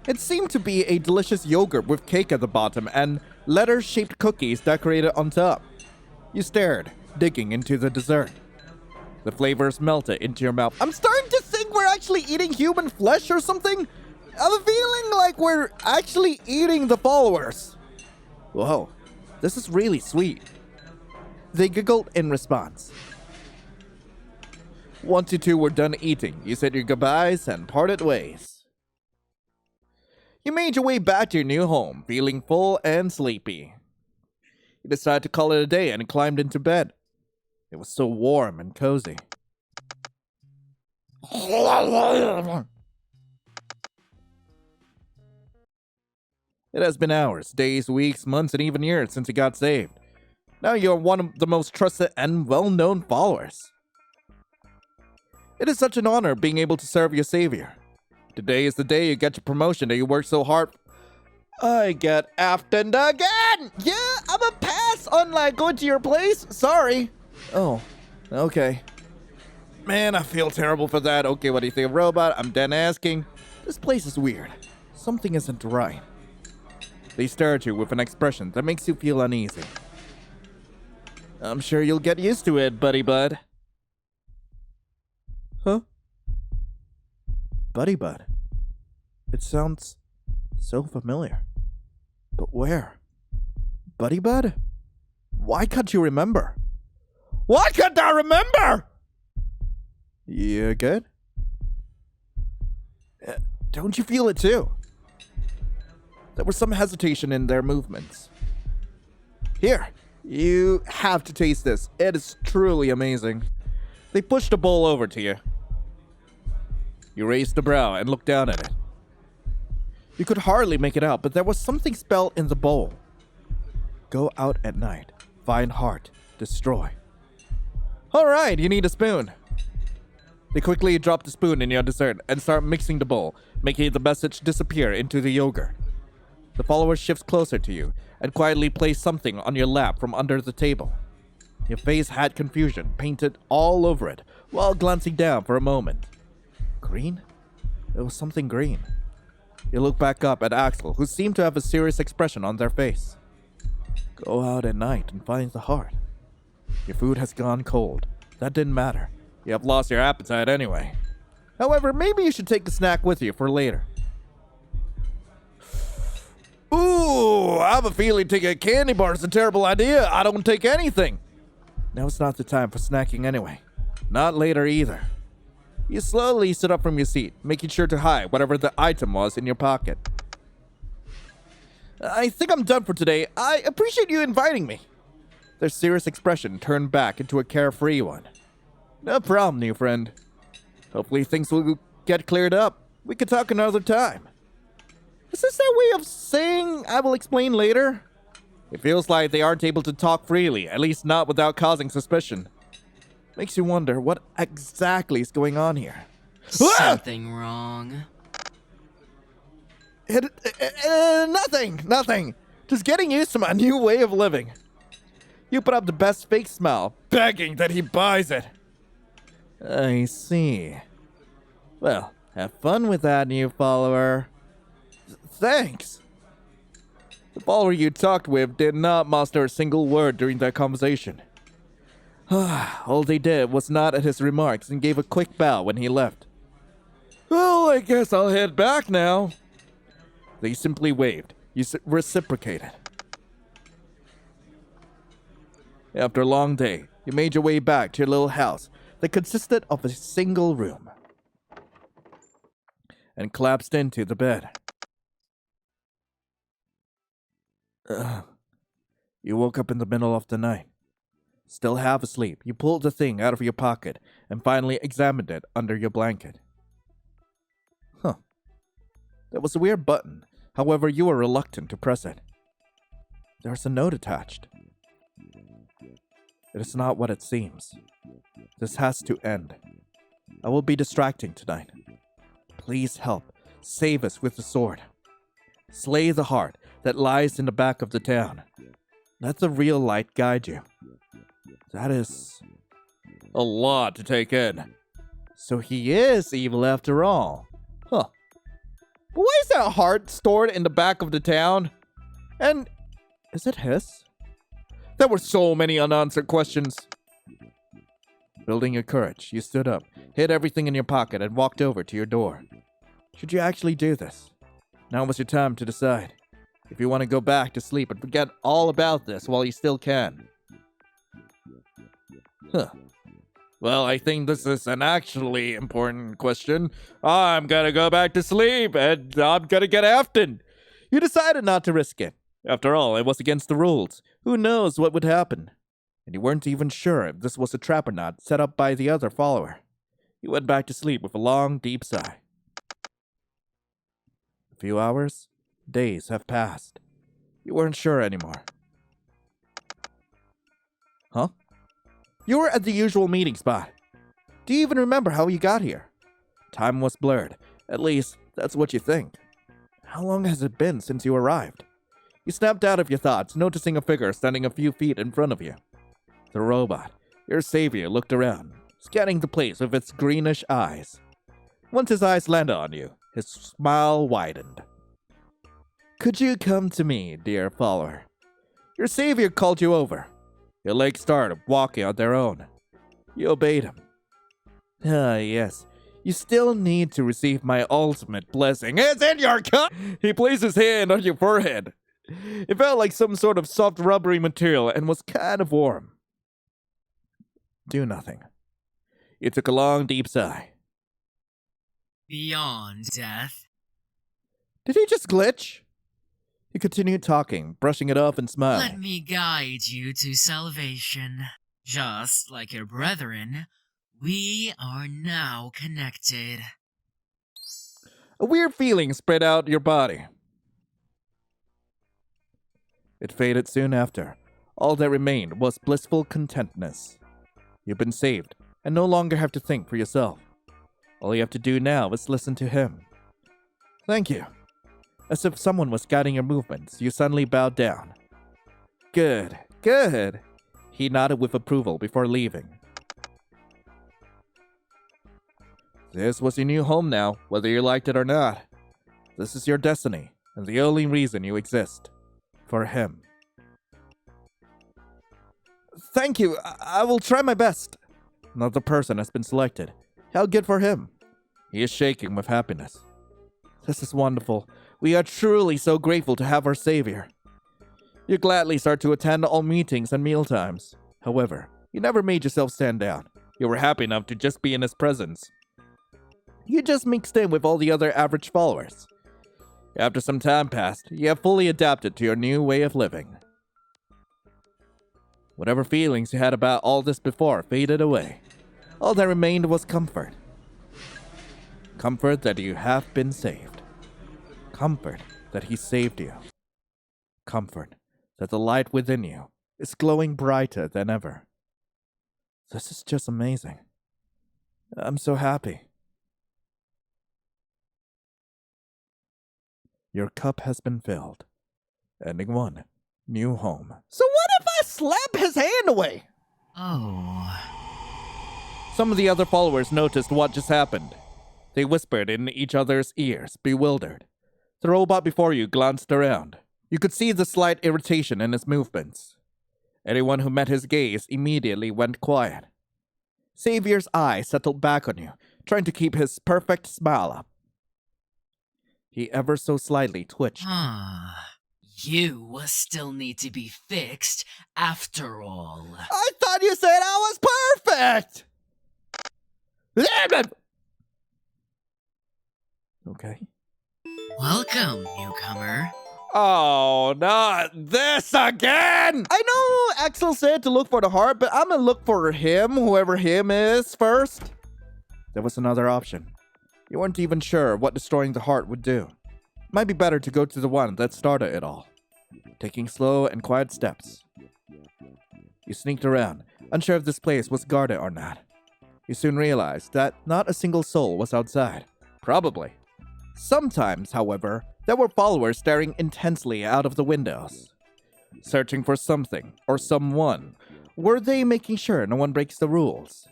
S1: It seemed to be a delicious yogurt with cake at the bottom and letter-shaped cookies decorated on top. You stared, digging into the dessert. The flavors melted into your mouth. I'm starting to think we're actually actually eating human flesh or something? I'm feeling like we're actually eating the followers. Whoa, this is really sweet. They giggled in response. Once you two were done eating, you said your goodbyes and parted ways. You made your way back to your new home, feeling full and sleepy. You decided to call it a day and climbed into bed. It was so warm and cozy. It has been hours, days, weeks, months, and even years since you got saved. Now you're one of the most trusted and well-known followers. It is such an honor being able to serve your savior. Today is the day you get your promotion that you worked so hard. I get afternoon again! Yeah, I'm a pass on going to your place. Sorry. Oh, okay. Man, I feel terrible for that. Okay, what do you think of Robot? I'm done asking. This place is weird. Something isn't right. They stare at you with an expression that makes you feel uneasy. I'm sure you'll get used to it, buddy bud. Huh? Buddy bud. It sounds so familiar. But where? Buddy bud? Why can't you remember? Why can't I remember? You good? Don't you feel it too? There was some hesitation in their movements. Here, you have to taste this. It is truly amazing. They pushed a bowl over to you. You raised a brow and looked down at it. You could hardly make it out, but there was something spelled in the bowl. Go out at night. Find heart. Destroy. Alright, you need a spoon. They quickly drop the spoon in your dessert and start mixing the bowl, making the message disappear into the yogurt. The follower shifts closer to you and quietly place something on your lap from under the table. Your face had confusion painted all over it while glancing down for a moment. Green? It was something green. You look back up at Axel, who seemed to have a serious expression on their face. Go out at night and find the heart. Your food has gone cold. That didn't matter. You have lost your appetite anyway. However, maybe you should take a snack with you for later. Ooh, I have a feeling taking a candy bar is a terrible idea. I don't take anything. Now's not the time for snacking anyway. Not later either. You slowly stood up from your seat, making sure to hide whatever the item was in your pocket. I think I'm done for today. I appreciate you inviting me. Their serious expression turned back into a carefree one. No problem, new friend. Hopefully things will get cleared up. We could talk another time. Is this their way of saying I will explain later? It feels like they aren't able to talk freely, at least not without causing suspicion. Makes you wonder what exactly is going on here.
S2: Something wrong?
S1: Nothing. Just getting used to my new way of living. You put up the best fake smile, begging that he buys it. I see. Well, have fun with that, new follower. Thanks. The follower you talked with did not muster a single word during that conversation. All they did was nod at his remarks and gave a quick bow when he left. Well, I guess I'll head back now. They simply waved. You reciprocated. After a long day, you made your way back to your little house that consisted of a single room and collapsed into the bed. You woke up in the middle of the night. Still half asleep, you pulled the thing out of your pocket and finally examined it under your blanket. There was a weird button, however you were reluctant to press it. There's a note attached. It is not what it seems. This has to end. I will be distracting tonight. Please help. Save us with the sword. Slay the heart that lies in the back of the town. Let the real light guide you. That is a lot to take in. So he is evil after all. But why is that heart stored in the back of the town? And is it his? There were so many unanswered questions. Building your courage, you stood up, hid everything in your pocket, and walked over to your door. Should you actually do this? Now was your time to decide. If you want to go back to sleep and forget all about this while you still can. Huh. Well, I think this is an actually important question. I'm gonna go back to sleep, and I'm gonna get effed. You decided not to risk it. After all, it was against the rules. Who knows what would happen? And you weren't even sure if this was a trap or not set up by the other follower. You went back to sleep with a long, deep sigh. A few hours, days have passed. You weren't sure anymore. Huh? You were at the usual meeting spot. Do you even remember how you got here? Time was blurred. At least, that's what you think. How long has it been since you arrived? You snapped out of your thoughts, noticing a figure standing a few feet in front of you. The robot, your savior, looked around, scanning the place with its greenish eyes. Once his eyes landed on you, his smile widened. Could you come to me, dear follower? Your savior called you over. Your legs started walking on their own. You obeyed him. Ah, yes. You still need to receive my ultimate blessing. It's in your cup! He placed his hand on your forehead. It felt like some sort of soft rubbery material and was kind of warm. Do nothing. You took a long, deep sigh.
S2: Beyond death.
S1: Did he just glitch? He continued talking, brushing it off and smiling.
S2: Let me guide you to salvation. Just like your brethren, we are now connected.
S1: A weird feeling spread out your body. It faded soon after. All that remained was blissful contentness. You've been saved, and no longer have to think for yourself. All you have to do now is listen to him. Thank you. As if someone was guiding your movements, you suddenly bowed down. Good, good. He nodded with approval before leaving. This was your new home now, whether you liked it or not. This is your destiny, and the only reason you exist. For him. Thank you. I will try my best. Another person has been selected. How good for him. He is shaking with happiness. This is wonderful. We are truly so grateful to have our savior. You gladly start to attend all meetings and mealtimes. However, you never made yourself stand down. You were happy enough to just be in his presence. You just mixed in with all the other average followers. After some time passed, you have fully adapted to your new way of living. Whatever feelings you had about all this before faded away. All that remained was comfort. Comfort that you have been saved. Comfort that he saved you. Comfort that the light within you is glowing brighter than ever. This is just amazing. I'm so happy. Your cup has been filled. Ending 1. New home. So what if I slap his hand away?
S2: Oh.
S1: Some of the other followers noticed what just happened. They whispered in each other's ears, bewildered. The robot before you glanced around. You could see the slight irritation in his movements. Anyone who met his gaze immediately went quiet. Savior's eye settled back on you, trying to keep his perfect smile up. He ever so slightly twitched.
S2: You still need to be fixed after all.
S1: I thought you said I was perfect! Okay.
S2: Welcome, newcomer.
S1: Oh, not this again! I know Axel said to look for the heart, but I'm gonna look for him, whoever him is, first. There was another option. You weren't even sure what destroying the heart would do. It might be better to go to the one that started it all. Taking slow and quiet steps. You sneaked around, unsure if this place was guarded or not. You soon realized that not a single soul was outside. Probably. Sometimes, however, there were followers staring intensely out of the windows. Searching for something or someone. Were they making sure no one breaks the rules?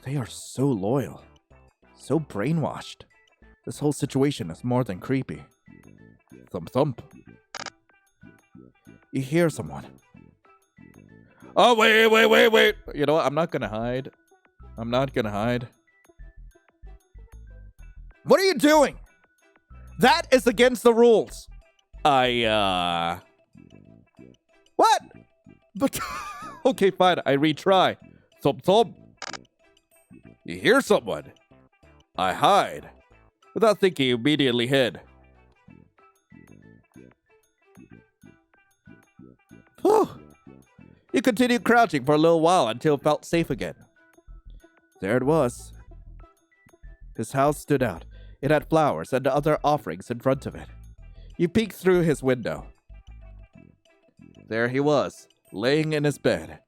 S1: They are so loyal. So brainwashed. This whole situation is more than creepy. Thump thump. You hear someone. Oh, wait. You know what? I'm not gonna hide. I'm not gonna hide. What are you doing? That is against the rules. What? But okay, fine. I retry. Thump thump. You hear someone? I hide. Without thinking, you immediately hid. Whew. You continued crouching for a little while until it felt safe again. There it was. His house stood out. It had flowers and other offerings in front of it. You peeked through his window. There he was, laying in his bed.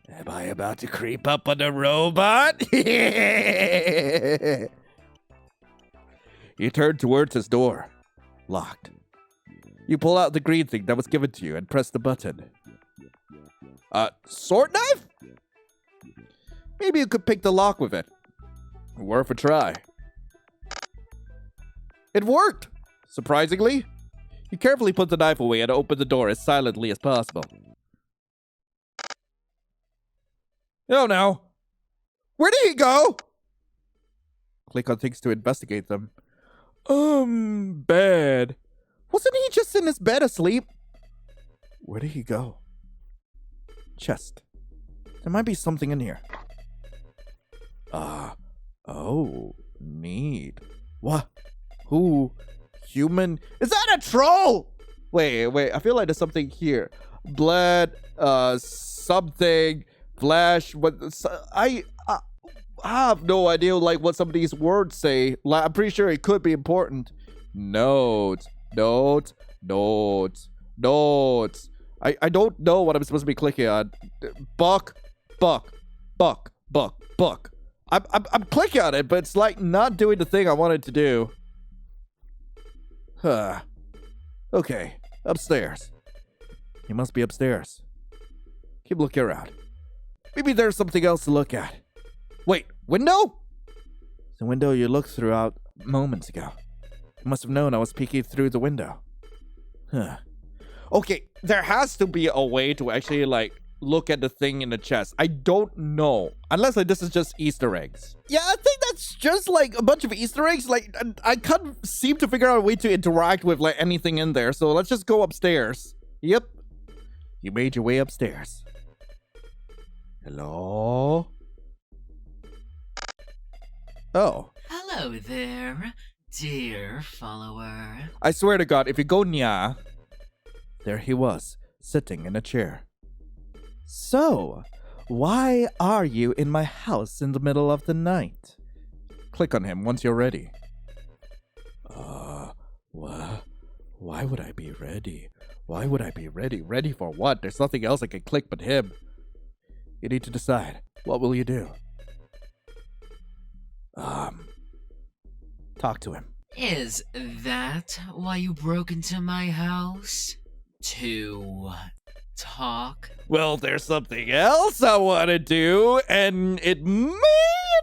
S1: Am I about to creep up on a robot? You turned towards his door. Locked. You pull out the green thing that was given to you and press the button. Sword knife? Maybe you could pick the lock with it. Worth a try. It worked! Surprisingly. You carefully put the knife away and opened the door as silently as possible. Oh no! Where did he go? Click on things to investigate them. Bed. Wasn't he just in his bed asleep? Where did he go? Chest. There might be something in here. Oh, neat. What? Who? Human? Is that a troll? Wait, I feel like there's something here. Blood, something, flash, what, I have no idea, like, what some of these words say. Like, I'm pretty sure it could be important. Notes. I don't know what I'm supposed to be clicking on. Buck. I'm clicking on it, but it's like not doing the thing I wanted to do. Okay, upstairs. He must be upstairs. Keep looking around. Maybe there's something else to look at. Wait, window? The window you looked through out moments ago. You must have known I was peeking through the window. Okay, there has to be a way to actually, like, look at the thing in the chest. I don't know. Unless, like, this is just Easter eggs. Yeah, I think that's just, like, a bunch of Easter eggs. Like, I can't seem to figure out a way to interact with, like, anything in there. So let's just go upstairs. Yep. You made your way upstairs. Hello? Oh.
S2: Hello there, dear follower.
S1: I swear to God, if you go nya... There he was, sitting in a chair. So, why are you in my house in the middle of the night? Click on him once you're ready. What? Why would I be ready? Why would I be ready? Ready for what? There's nothing else I can click but him. You need to decide. What will you do? Talk to him.
S2: Is that why you broke into my house? To talk?
S1: Well, there's something else I want to do, and it may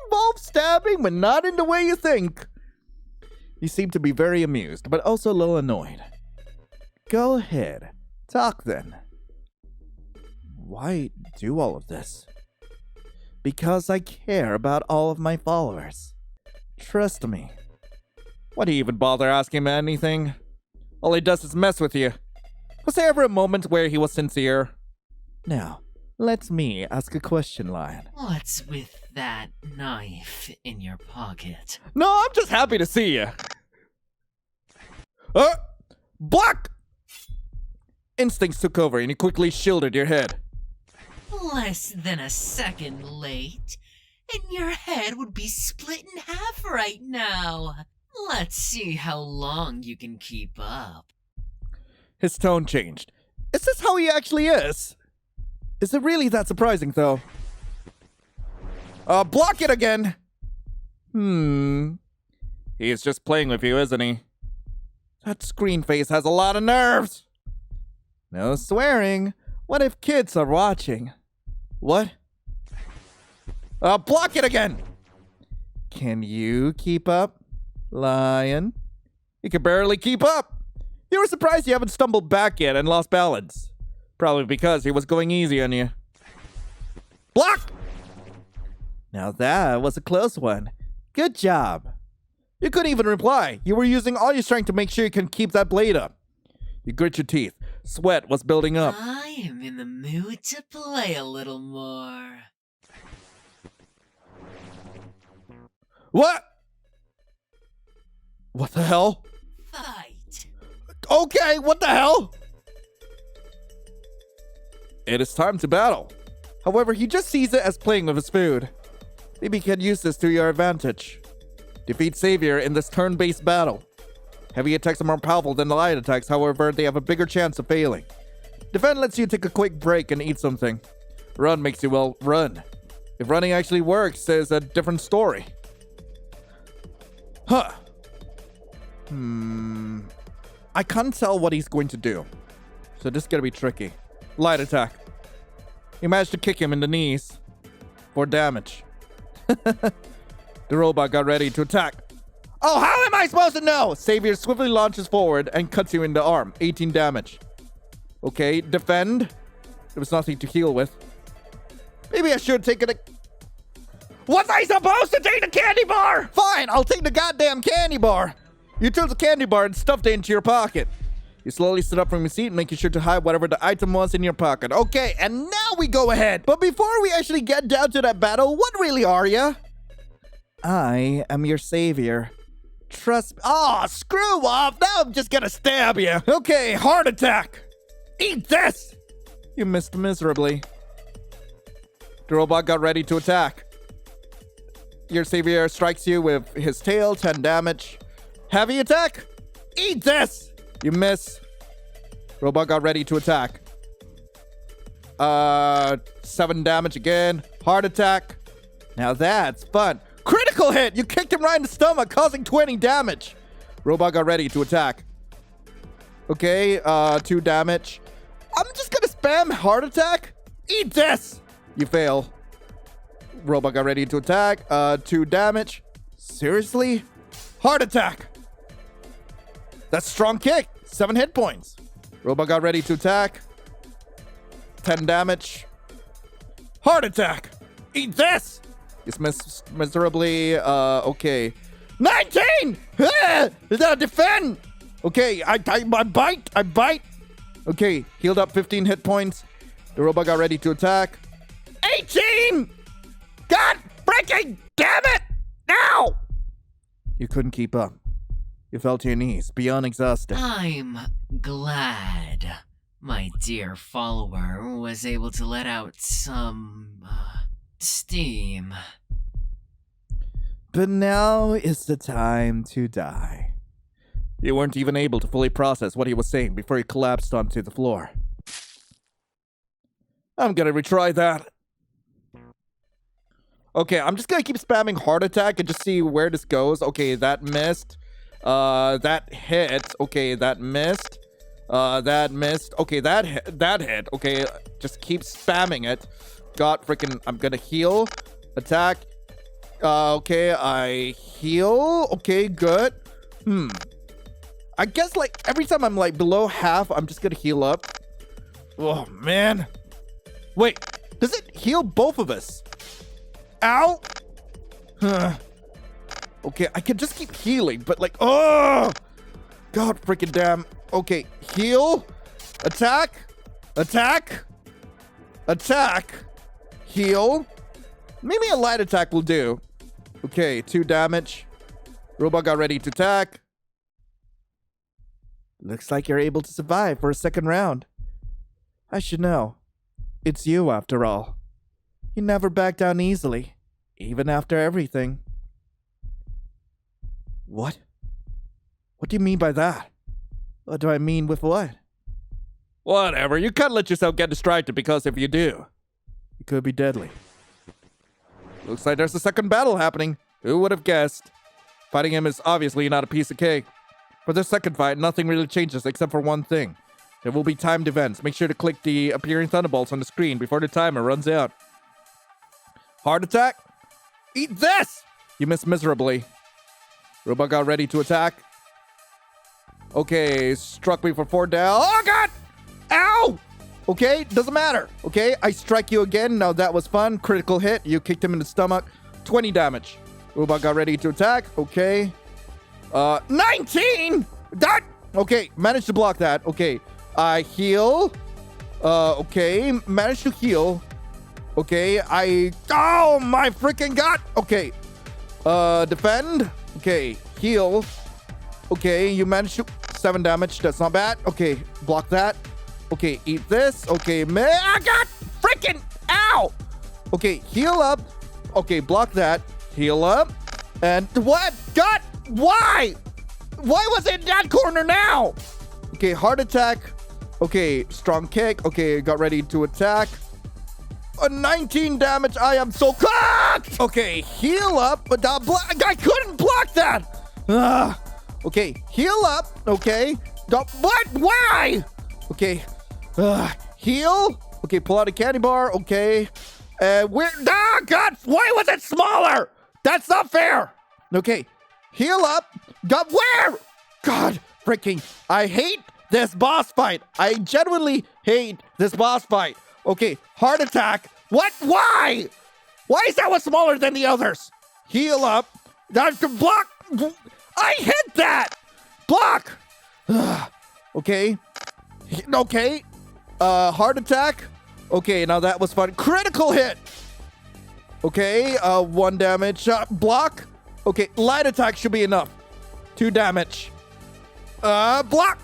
S1: involve stabbing, but not in the way you think. You seem to be very amused, but also a little annoyed. Go ahead. Talk then. Why do all of this? Because I care about all of my followers. Trust me. Why do you even bother asking him anything? All he does is mess with you. Was there ever a moment where he was sincere? Now, let me ask a question, Lion.
S2: What's with that knife in your pocket?
S1: No, I'm just happy to see you. Block! Instincts took over and you quickly shielded your head.
S2: Less than a second late, and your head would be split in half right now. Let's see how long you can keep up.
S1: His tone changed. Is this how he actually is? Is it really that surprising, though? Block it again! He's just playing with you, isn't he? That screen face has a lot of nerves! No swearing. What if kids are watching? What? Block it again! Can you keep up, Lion? You can barely keep up! You were surprised you haven't stumbled back yet and lost balance. Probably because he was going easy on you. Block! Now that was a close one. Good job. You couldn't even reply. You were using all your strength to make sure you can keep that blade up. You grit your teeth. Sweat was building up.
S2: I am in the mood to play a little more.
S1: What? What the hell?
S2: Fight.
S1: Okay, what the hell? It is time to battle. However, he just sees it as playing with his food. Maybe you can use this to your advantage. Defeat Savior in this turn-based battle. Heavy attacks are more powerful than the light attacks, however, they have a bigger chance of failing. Defend lets you take a quick break and eat something. Run makes you, well, run. If running actually works, it's a different story. Huh. I can't tell what he's going to do. So this is gonna be tricky. Light attack. You managed to kick him in the knees. For damage. The robot got ready to attack. Oh, how am I supposed to know? Savior swiftly launches forward and cuts you in the arm. 18 damage. Okay, defend. There was nothing to heal with. Maybe I should take it. Was I supposed to take the candy bar? Fine, I'll take the goddamn candy bar. You took the candy bar and stuffed it into your pocket. You slowly stood up from your seat, making sure to hide whatever the item was in your pocket. Okay, and now we go ahead. But before we actually get down to that battle, what really are you? I am your savior. Trust me. Oh, screw off. Now I'm just gonna stab you. Okay, heart attack. Eat this. You missed miserably. The robot got ready to attack. Your savior strikes you with his tail, 10 damage. Heavy attack. Eat this. You miss. Robot got ready to attack. 7 damage again. Heart attack. Now that's fun. Critical hit! You kicked him right in the stomach, causing 20 damage. Robot got ready to attack. Okay, 2 damage. I'm just gonna spam heart attack. Eat this! You fail. Robot got ready to attack. 2 damage. Seriously? Heart attack! That's strong kick. 7 hit points. Robot got ready to attack. 10 damage. Heart attack! Eat this! It's miserably, okay. 19! Defend! Okay, I bite. Okay, healed up 15 hit points. The robot got ready to attack. 18! God freaking damn it! Now! You couldn't keep up. You fell to your knees, beyond exhausted.
S2: I'm glad my dear follower was able to let out some, steam.
S1: But now is the time to die. You weren't even able to fully process what he was saying before he collapsed onto the floor. I'm gonna retry that. Okay, I'm just gonna keep spamming heart attack and just see where this goes. Okay, that missed. That hit. Okay, that missed. That missed. Okay, that hit. Okay, just keep spamming it. God freaking, I'm gonna heal. Attack. Okay, I heal. Okay, good. I guess, like, every time I'm, like, below half, I'm just gonna heal up. Oh, man. Wait, does it heal both of us? Ow! Okay, I can just keep healing, but, like, oh! God freaking damn. Okay, heal. Attack. Attack. Attack. Heal. Maybe a light attack will do. Okay, 2 damage. Robot got ready to attack. Looks like you're able to survive for a second round. I should know. It's you, after all. You never back down easily, even after everything. What? What do you mean by that? What do I mean with what? Whatever, you can't let yourself get distracted, because if you do, it could be deadly. Looks like there's a second battle happening. Who would have guessed? Fighting him is obviously not a piece of cake. For this second fight, nothing really changes except for one thing. There will be timed events. Make sure to click the appearing thunderbolts on the screen before the timer runs out. Heart attack? Eat this! You missed miserably. Robot got ready to attack. Okay, struck me for 4 down. Oh, God! Ow! Okay, doesn't matter. Okay, I strike you again. Now that was fun. Critical hit. You kicked him in the stomach. 20 damage. Robot got ready to attack. Okay. 19! That! Okay, managed to block that. Okay. I heal. Okay. Managed to heal. Okay. Oh my freaking god! Okay. Defend. Okay. Heal. Okay, you managed to... 7 damage. That's not bad. Okay, block that. Okay, eat this. Okay, man. I got freaking... Ow! Okay, heal up. Okay, block that. Heal up. And what? God! Why? Why was it in that corner now? Okay, heart attack. Okay, strong kick. Okay, got ready to attack. 19 damage. I am so cooked. Okay, heal up. But I couldn't block that. Okay, heal up. Okay. What? Why? Okay. Heal. Okay, pull out a candy bar. Okay. Where? Ah, God. Why was it smaller? That's not fair. Okay. Heal up. God, where? God, freaking. I hate this boss fight. I genuinely hate this boss fight. Okay, heart attack. What? Why? Why is that one smaller than the others? Heal up. Block. I hit that. Block. Okay. Okay. Heart attack. Okay, now that was fun. Critical hit. Okay, 1 damage. Block. Okay, light attack should be enough. 2 damage. Block.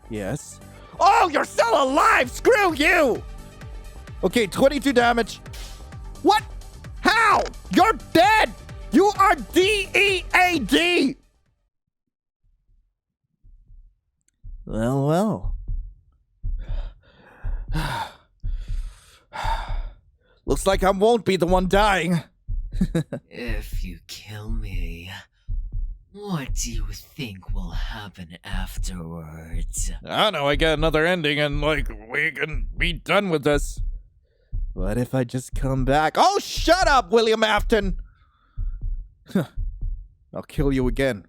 S1: Yes. Oh, you're still alive! Screw you! Okay, 22 damage. What? How? You're dead! You are DEAD! Well. Looks like I won't be the one dying.
S2: If you kill me, what do you think will happen afterwards?
S1: I don't know, I get another ending and, we can be done with this. What if I just come back? Oh, shut up, William Afton! I'll kill you again.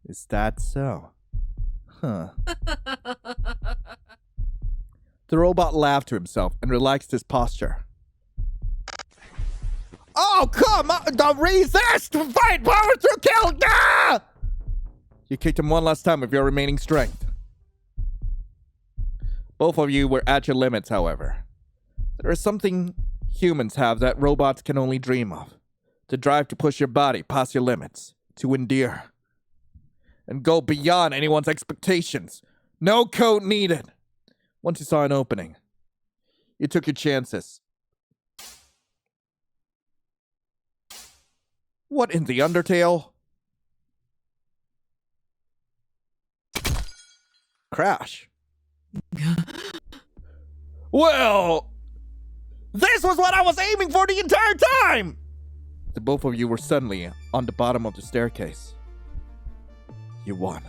S1: Is that so? Huh. The robot laughed to himself and relaxed his posture. Oh, come on! Don't resist! Fight! Power through kill! Ah! You kicked him one last time with your remaining strength. Both of you were at your limits, however. There is something humans have that robots can only dream of. The drive to push your body past your limits. To endure. And go beyond anyone's expectations. No code needed. Once you saw an opening, you took your chances. What in the Undertale? Crash. Well, this was what I was aiming for the entire time! The both of you were suddenly on the bottom of the staircase. You won.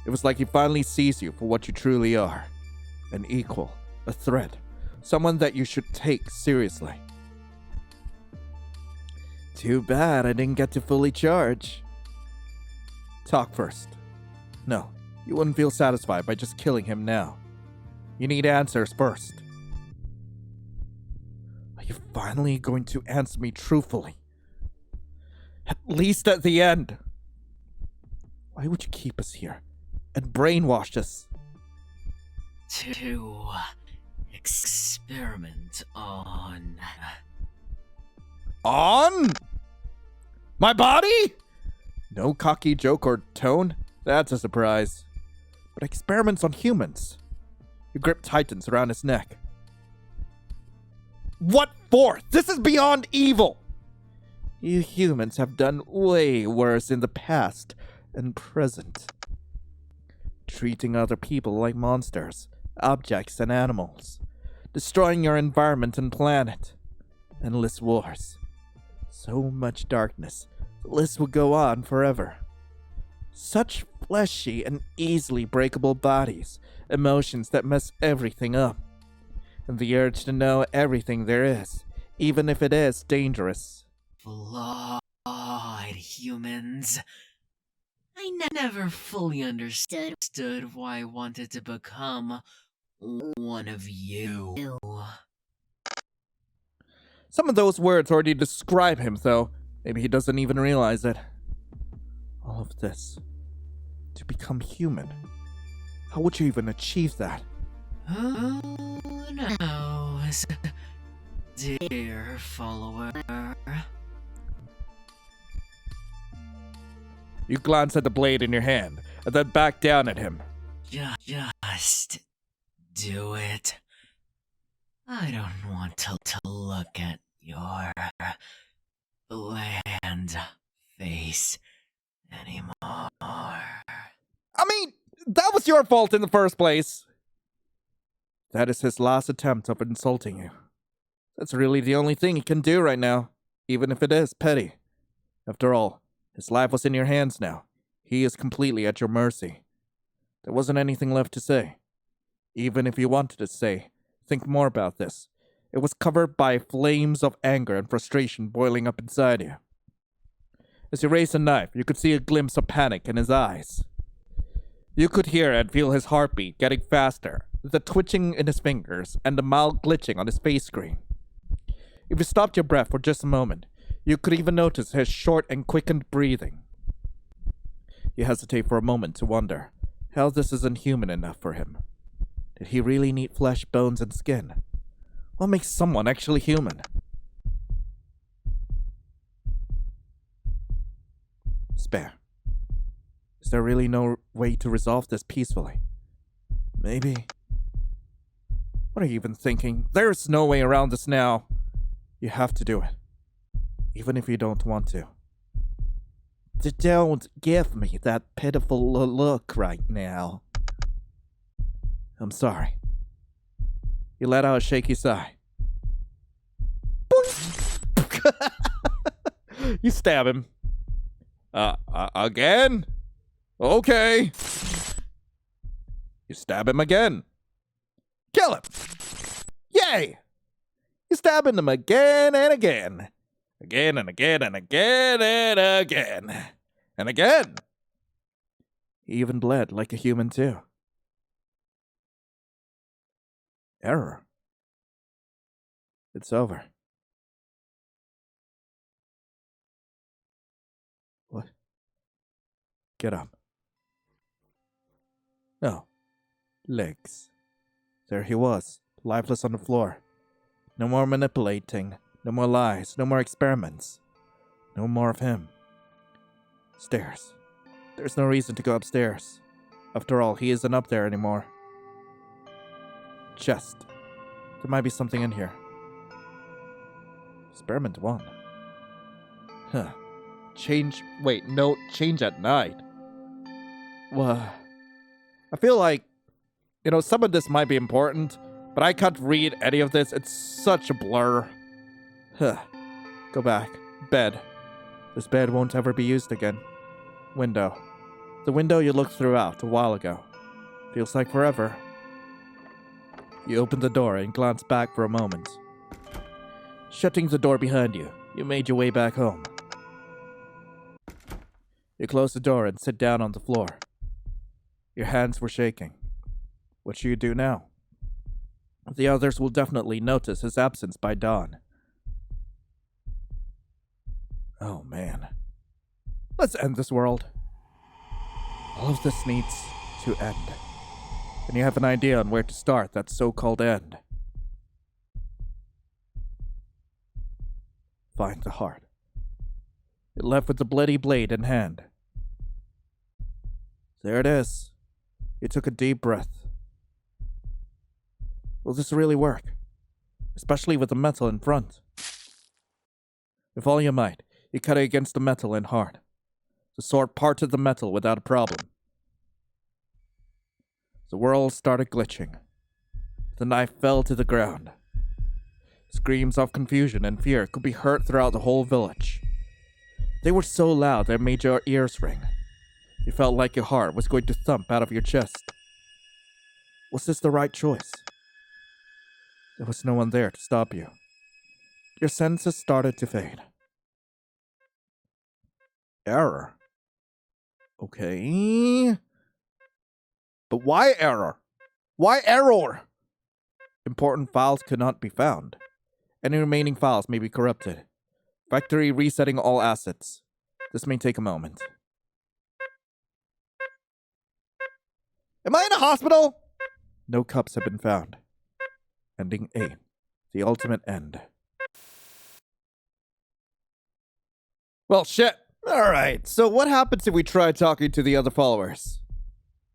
S1: It was like he finally sees you for what you truly are. An equal, a threat, someone that you should take seriously. Too bad I didn't get to fully charge. Talk first. No, you wouldn't feel satisfied by just killing him now. You need answers first. Are you finally going to answer me truthfully? At least at the end. Why would you keep us here and brainwash us?
S2: To experiment on...
S1: On? My body? No cocky joke or tone? That's a surprise. But experiments on humans. Your grip tightens around his neck. What for? This is beyond evil! You humans have done way worse in the past and present. Treating other people like monsters, objects, and animals. Destroying your environment and planet. Endless wars. So much darkness. The list will go on forever. Such fleshy and easily breakable bodies. Emotions that mess everything up. And the urge to know everything there is, even if it is dangerous.
S2: Flawed humans. I never fully understood why I wanted to become one of you.
S1: Some of those words already describe him, though. Maybe he doesn't even realize it. All of this. To become human. How would you even achieve that?
S2: Who knows, dear follower?
S1: You glance at the blade in your hand, and then back down at him.
S2: Just do it. I don't want to look at your bland face anymore.
S1: I mean, that was your fault in the first place. That is his last attempt of insulting you. That's really the only thing he can do right now, even if it is petty. After all, his life was in your hands now. He is completely at your mercy. There wasn't anything left to say. Even if you wanted to say, think more about this. It was covered by flames of anger and frustration boiling up inside you. As he raised a knife, you could see a glimpse of panic in his eyes. You could hear and feel his heartbeat getting faster, the twitching in his fingers, and the mild glitching on his face screen. If you stopped your breath for just a moment, you could even notice his short and quickened breathing. You hesitate for a moment to wonder how this isn't human enough for him. Did he really need flesh, bones, and skin? What makes someone actually human? Spare. Is there really no way to resolve this peacefully? Maybe. What are you even thinking? There's no way around this now. You have to do it. Even if you don't want to. Don't give me that pitiful look right now. I'm sorry. You let out a shaky sigh. You stab him. Again? Okay. You stab him again. Kill him. Yay! You're stabbing him again and again. Again and again and again and again. And again. He even bled like a human too. Error. It's over. What? Get up. No. Legs. There he was, lifeless on the floor. No more manipulating, no more lies, no more experiments. No more of him. Stairs. There's no reason to go upstairs. After all, he isn't up there anymore. Chest. There might be something in here. Experiment 1. Huh. Change at night. Well, I feel like, some of this might be important, but I can't read any of this. It's such a blur. Huh. Go back. Bed. This bed won't ever be used again. Window. The window you looked through out a while ago. Feels like forever. You opened the door and glanced back for a moment. Shutting the door behind you, you made your way back home. You close the door and sit down on the floor. Your hands were shaking. What should you do now? The others will definitely notice his absence by dawn. Oh man. Let's end this world. All of this needs to end. And you have an idea on where to start that so-called end. Find the heart. It left with the bloody blade in hand. There it is. You took a deep breath. Will this really work? Especially with the metal in front. With all your might, you cut it against the metal and hard. The sword parted the metal without a problem. The world started glitching. The knife fell to the ground. Screams of confusion and fear could be heard throughout the whole village. They were so loud they made your ears ring. You felt like your heart was going to thump out of your chest. Was this the right choice? There was no one there to stop you. Your senses started to fade. Error. Okay. But why error? Why error? Important files could not be found. Any remaining files may be corrupted. Factory resetting all assets. This may take a moment. Am I in a hospital? No cups have been found. Ending 8. The ultimate end. Well, shit. Alright, so what happens if we try talking to the other followers?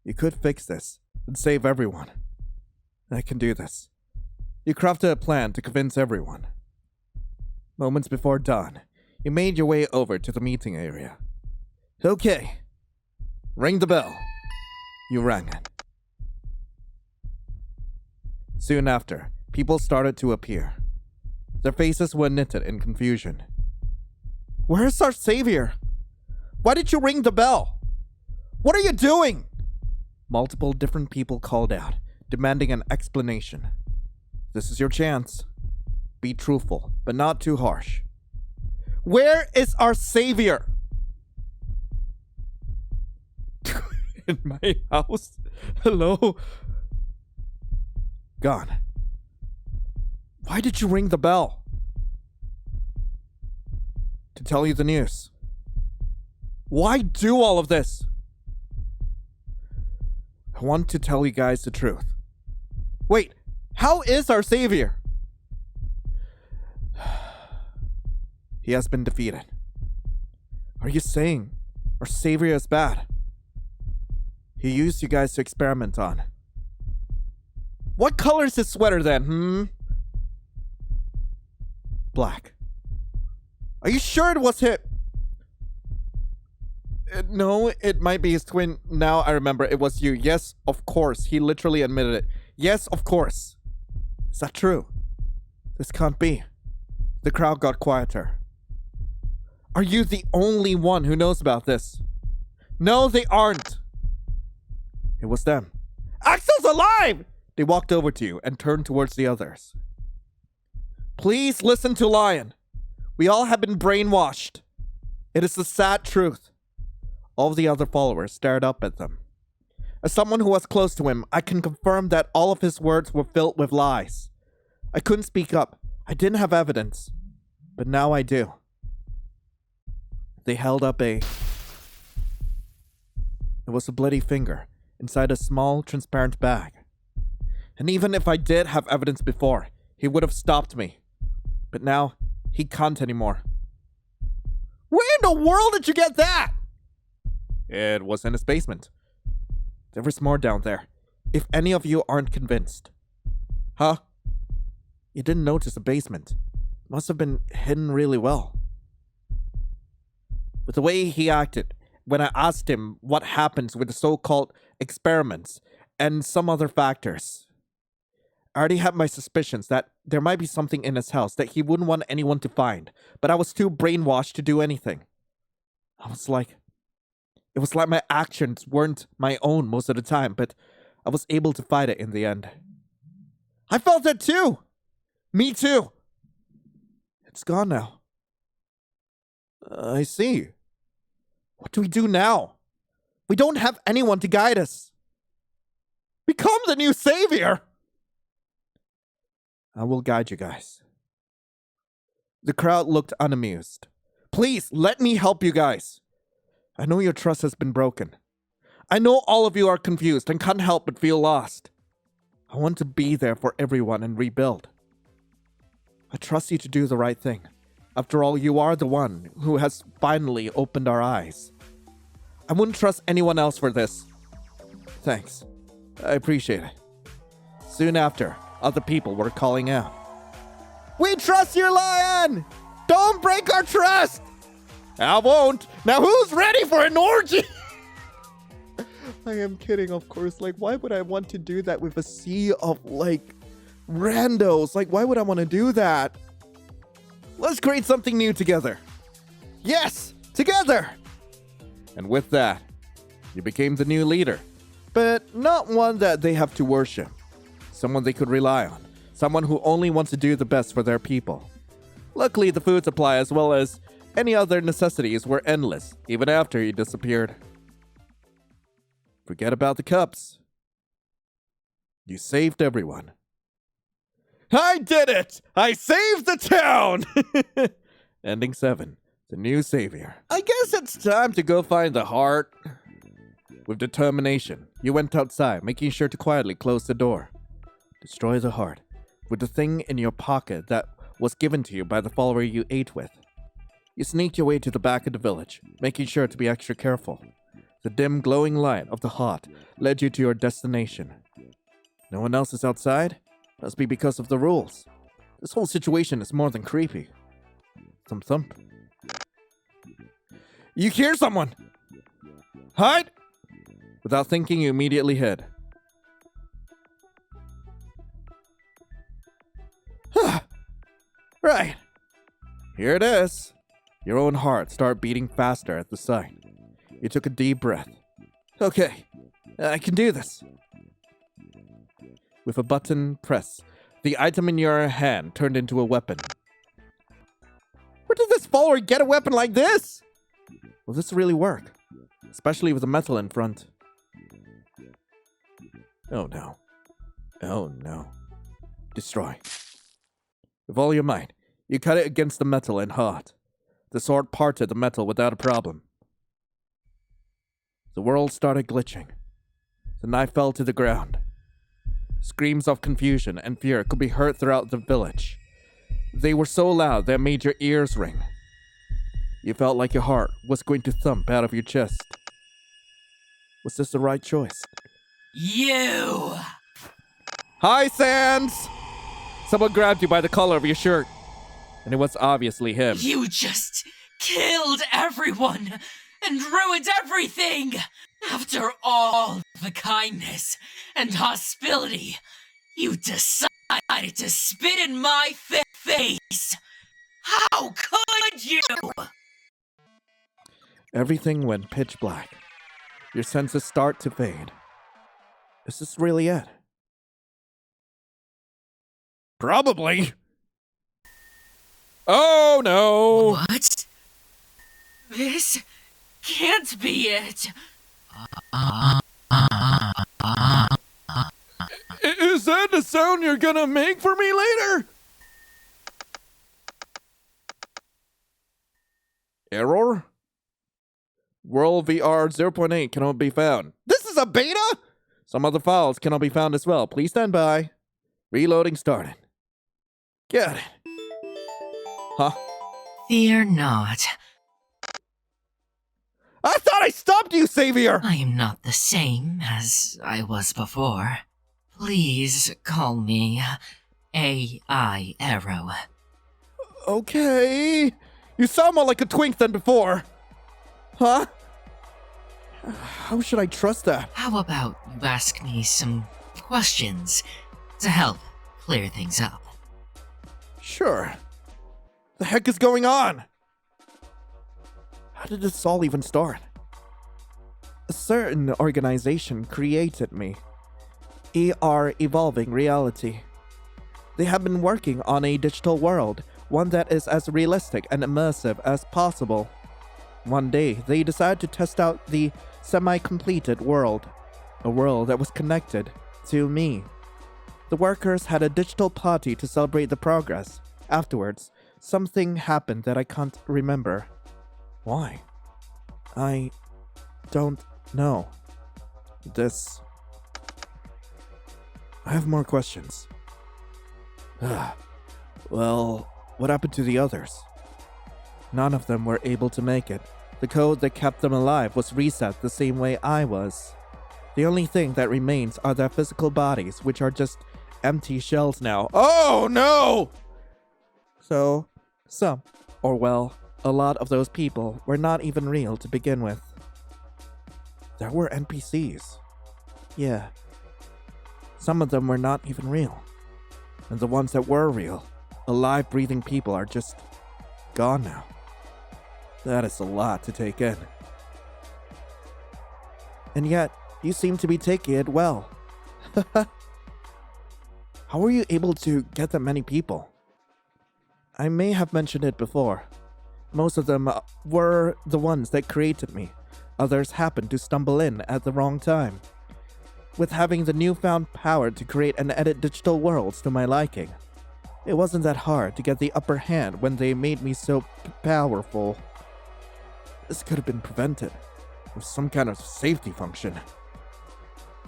S1: You could fix this and save everyone. I can do this. You crafted a plan to convince everyone. Moments before dawn, you made your way over to the meeting area. Okay. Ring the bell. You rang it. Soon after, people started to appear. Their faces were knitted in confusion. Where's our savior? Why did you ring the bell? What are you doing? Multiple different people called out, demanding an explanation. This is your chance. Be truthful, but not too harsh. Where is our savior? In my house? Hello? Gone. Why did you ring the bell? To tell you the news. Why do all of this? I want to tell you guys the truth. Wait, how is our savior? He has been defeated. Are you saying our savior is bad? He used you guys to experiment on. What color is his sweater then, Black. Are you sure it was him? No, it might be his twin. Now I remember it was you. Yes, of course. He literally admitted it. Yes, of course. Is that true? This can't be. The crowd got quieter. Are you the only one who knows about this? No, they aren't. It was them. Axel's alive! They walked over to you and turned towards the others. Please listen to Lion. We all have been brainwashed. It is the sad truth. All of the other followers stared up at them. As someone who was close to him, I can confirm that all of his words were filled with lies. I couldn't speak up. I didn't have evidence. But now I do. They held up It was a bloody finger inside a small, transparent bag. And even if I did have evidence before, he would have stopped me. But now, he can't anymore. Where in the world did you get that? It was in his basement. There was more down there, if any of you aren't convinced. Huh? You didn't notice the basement. Must have been hidden really well. With the way he acted, when I asked him what happens with the so-called experiments and some other factors, I already had my suspicions that there might be something in his house that he wouldn't want anyone to find, but I was too brainwashed to do anything. It was like my actions weren't my own most of the time, but I was able to fight it in the end. I felt it too! Me too! It's gone now. I see. What do we do now? We don't have anyone to guide us. Become the new savior! I will guide you guys. The crowd looked unamused. Please, let me help you guys. I know your trust has been broken. I know all of you are confused and can't help but feel lost. I want to be there for everyone and rebuild. I trust you to do the right thing. After all, you are the one who has finally opened our eyes. I wouldn't trust anyone else for this. Thanks. I appreciate it. Soon after, other people were calling out. We trust you, Lion! Don't break our trust! I won't. Now who's ready for an orgy? I am kidding, of course. Like, why would I want to do that with a sea of, like, randos? Like, why would I want to do that? Let's create something new together. Yes, together! And with that, you became the new leader. But not one that they have to worship. Someone they could rely on. Someone who only wants to do the best for their people. Luckily, the food supply as well as any other necessities were endless, even after he disappeared. Forget about the cups. You saved everyone. I did it! I saved the town! Ending 7. The new savior. I guess it's time to go find the heart. With determination, you went outside, making sure to quietly close the door. Destroy the heart with the thing in your pocket that was given to you by the follower you ate with. You sneaked your way to the back of the village, making sure to be extra careful. The dim glowing light of the heart led you to your destination. No one else is outside? Must be because of the rules. This whole situation is more than creepy. Thump thump. You hear someone! Hide! Without thinking, you immediately hid. Right. Here it is. Your own heart started beating faster at the sight. You took a deep breath. Okay, I can do this. With a button press, the item in your hand turned into a weapon. Where did this follower get a weapon like this? Will this really work? Especially with the metal in front. Oh no. Oh no. Destroy. With all your might, you cut it against the metal and heart. The sword parted the metal without a problem. The world started glitching. The knife fell to the ground. Screams of confusion and fear could be heard throughout the village. They were so loud that made your ears ring. You felt like your heart was going to thump out of your chest. Was this the right choice?
S2: You!
S1: Hi, Sans! Someone grabbed you by the collar of your shirt. And it was obviously him.
S2: You just killed everyone and ruined everything! After all the kindness and hospitality, you decided to spit in my face! How could you?
S1: Everything went pitch black. Your senses start to fade. Is this really it? Probably. Oh no!
S2: What? This can't be it.
S1: Is that the sound you're gonna make for me later? Error? World VR 0.8 cannot be found. This is a beta? Some other files cannot be found as well. Please stand by. Reloading started. Got it. Huh?
S2: Fear not.
S1: I thought I stopped you, Savior!
S2: I am not the same as I was before. Please call me AI Arrow.
S1: Okay. You sound more like a twink than before. Huh? How should I trust that?
S2: How about you ask me some questions to help clear things up?
S1: Sure. The heck is going on? How did this all even start? A certain organization created me. ER Evolving Reality. They have been working on a digital world, one that is as realistic and immersive as possible. One day, they decided to test out the semi-completed world, a world that was connected to me. The workers had a digital party to celebrate the progress. Afterwards, something happened that I can't remember. Why? I don't know. I have more questions. Well, what happened to the others? None of them were able to make it. The code that kept them alive was reset the same way I was. The only thing that remains are their physical bodies, which are just empty shells now. Oh no! So, some, or well, a lot of those people were not even real to begin with. There were NPCs. Yeah. Some of them were not even real. And the ones that were real, alive breathing people, are just gone now. That is a lot to take in. And yet, you seem to be taking it well. How were you able to get that many people? I may have mentioned it before. Most of them were the ones that created me. Others happened to stumble in at the wrong time. With having the newfound power to create and edit digital worlds to my liking, It wasn't that hard to get the upper hand when they made me so powerful. This could have been prevented with some kind of safety function.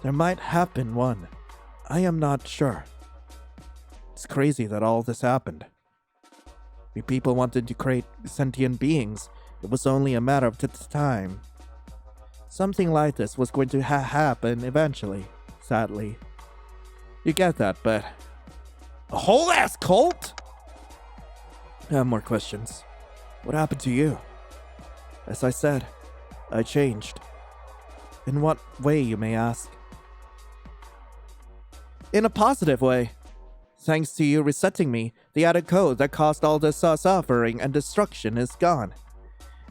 S1: There might have been one. I am not sure. It's crazy that all this happened. We people wanted to create sentient beings. It was only a matter of time. Something like this was going to happen eventually, sadly. You get that, but... a whole ass cult? I have more questions. What happened to you? As I said, I changed. In what way, you may ask? In a positive way. Thanks to you resetting me, the added code that caused all this suffering and destruction is gone.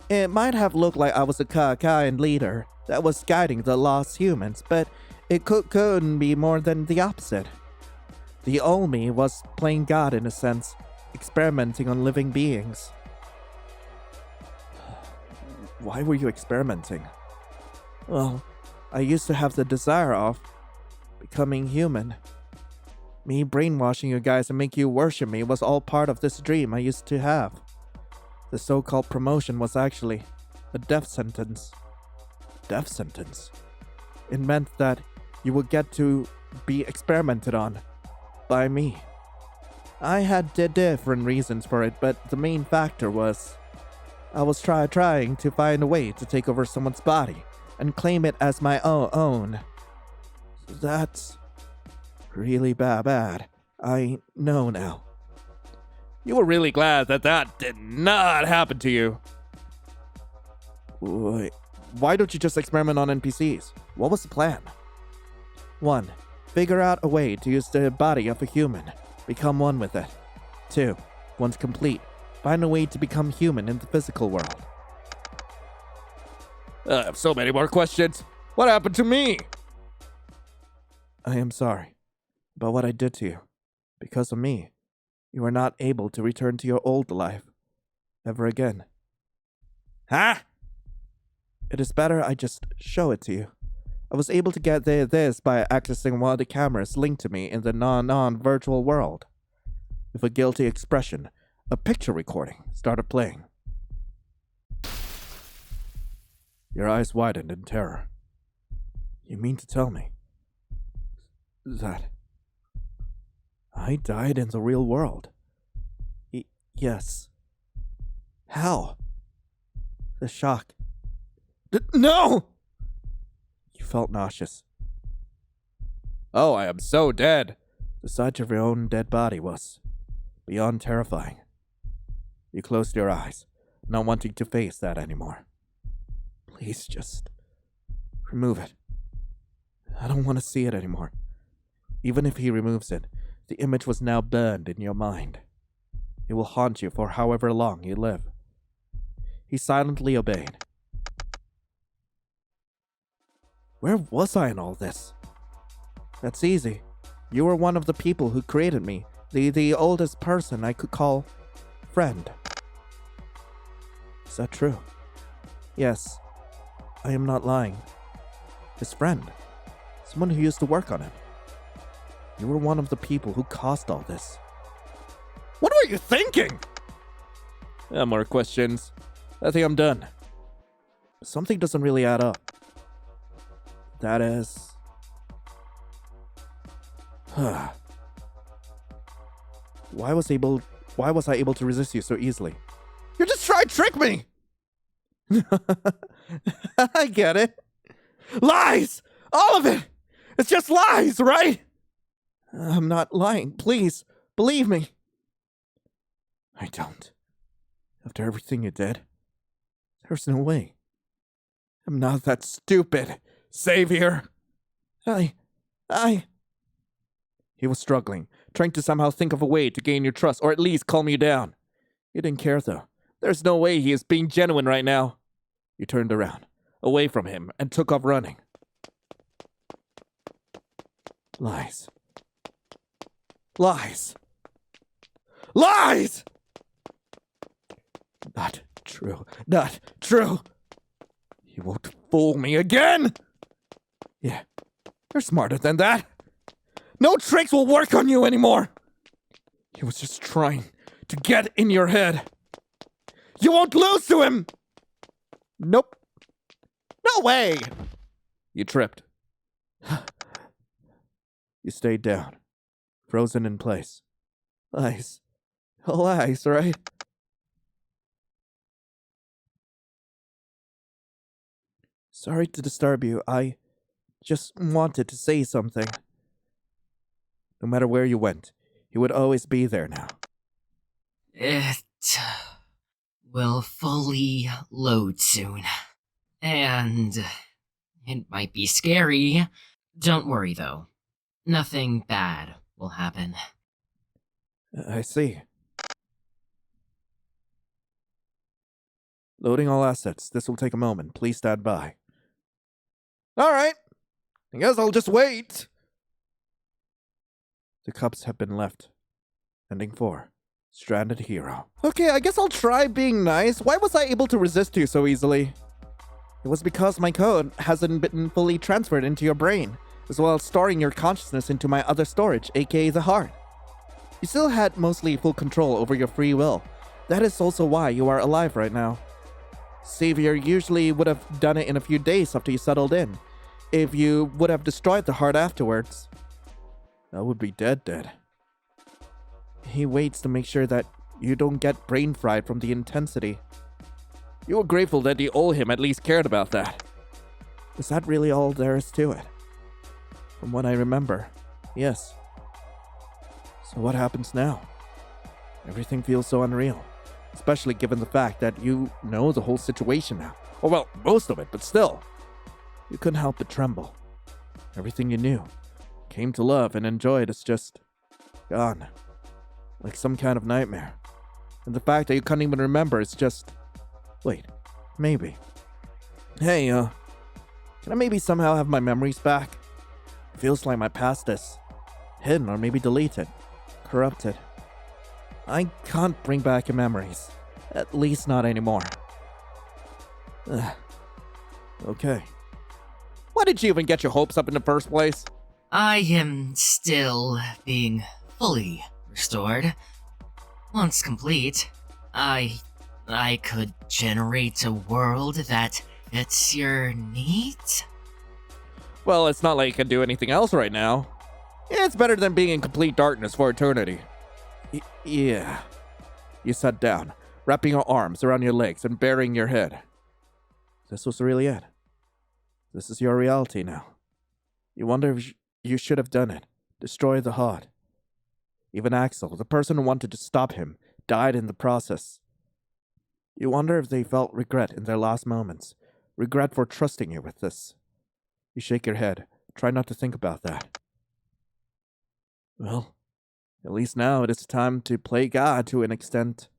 S1: It might have looked like I was a kind leader that was guiding the lost humans, but it couldn't be more than the opposite. The old me was playing God in a sense, experimenting on living beings. Why were you experimenting? Well, I used to have the desire of becoming human. Me brainwashing you guys and make you worship me was all part of this dream I used to have. The so-called promotion was actually a death sentence. Death sentence? It meant that you would get to be experimented on by me. I had different reasons for it, but the main factor was I was trying to find a way to take over someone's body and claim it as my own. That's really bad. I know now. You were really glad that did not happen to you. Wait, why don't you just experiment on NPCs? What was the plan? 1. Figure out a way to use the body of a human. Become one with it. 2. Once complete, find a way to become human in the physical world. I have so many more questions. What happened to me? I am sorry about what I did to you. Because of me, you are not able to return to your old life ever again. Huh? It is better I just show it to you. I was able to get this by accessing one of the cameras linked to me in the non-virtual world. With a guilty expression, a picture recording started playing. Your eyes widened in terror. You mean to tell me that I died in the real world? Yes. How? The shock. No! You felt nauseous. Oh, I am so dead. The sight of your own dead body was beyond terrifying. You closed your eyes, not wanting to face that anymore. Please just remove it. I don't want to see it anymore. Even if he removes it, the image was now burned in your mind. It will haunt you for however long you live. He silently obeyed. Where was I in all this? That's easy. You were one of the people who created me, the oldest person I could call friend. Is that true? Yes, I am not lying. His friend. Someone who used to work on him. You were one of the people who caused all this. What were you thinking? More questions. I think I'm done. Something doesn't really add up. That is... Why was I able to resist you so easily? You just tried to trick me! I get it. Lies! All of it! It's just lies, right? I'm not lying. Please, believe me. I don't. After everything you did, there's no way. I'm not that stupid, Savior. He was struggling, trying to somehow think of a way to gain your trust, or at least calm you down. You didn't care, though. There's no way he is being genuine right now. You turned around, away from him, and took off running. Lies. Lies. Lies! Not true. Not true. You won't fool me again. Yeah, you're smarter than that. No tricks will work on you anymore. He was just trying to get in your head. You won't lose to him! Nope. No way! You tripped. You stayed down, frozen in place. Ice. All ice, right? Sorry to disturb you. I just wanted to say something. No matter where you went, he would always be there now.
S2: It will fully load soon. And it might be scary. Don't worry, though. Nothing bad will happen.
S1: I see. Loading all assets. This will take a moment. Please stand by. All right. I guess I'll just wait. The cups have been left. Ending 4. Stranded hero. Okay, I guess I'll try being nice. Why was I able to resist you so easily? It was because my code hasn't been fully transferred into your brain, as well as storing your consciousness into my other storage, aka the heart. You still had mostly full control over your free will. That is also why you are alive right now. Savior usually would have done it in a few days after you settled in. If you would have destroyed the heart afterwards, that would be dead. He waits to make sure that you don't get brain fried from the intensity. You were grateful that the old him at least cared about that. Is that really all there is to it? From what I remember, yes. So what happens now? Everything feels so unreal, especially given the fact that you know the whole situation now. Oh well, most of it, but still. You couldn't help but tremble. Everything you knew, came to love and enjoyed is just gone. Like some kind of nightmare. And the fact that you can't even remember is just... Wait, maybe. Hey, can I maybe somehow have my memories back? It feels like my past is hidden or maybe deleted, corrupted. I can't bring back your memories. At least not anymore. Okay. Why did you even get your hopes up in the first place?
S2: I am still being fully restored. Once complete, I could generate a world that fits your needs?
S1: Well, it's not like you can do anything else right now. It's better than being in complete darkness for eternity. Yeah. You sat down, wrapping your arms around your legs and burying your head. This was really it. This is your reality now. You wonder if you should have done it. Destroy the heart. Even Axel, the person who wanted to stop him, died in the process. You wonder if they felt regret in their last moments. Regret for trusting you with this. You shake your head. Try not to think about that. Well, at least now it is time to play God to an extent.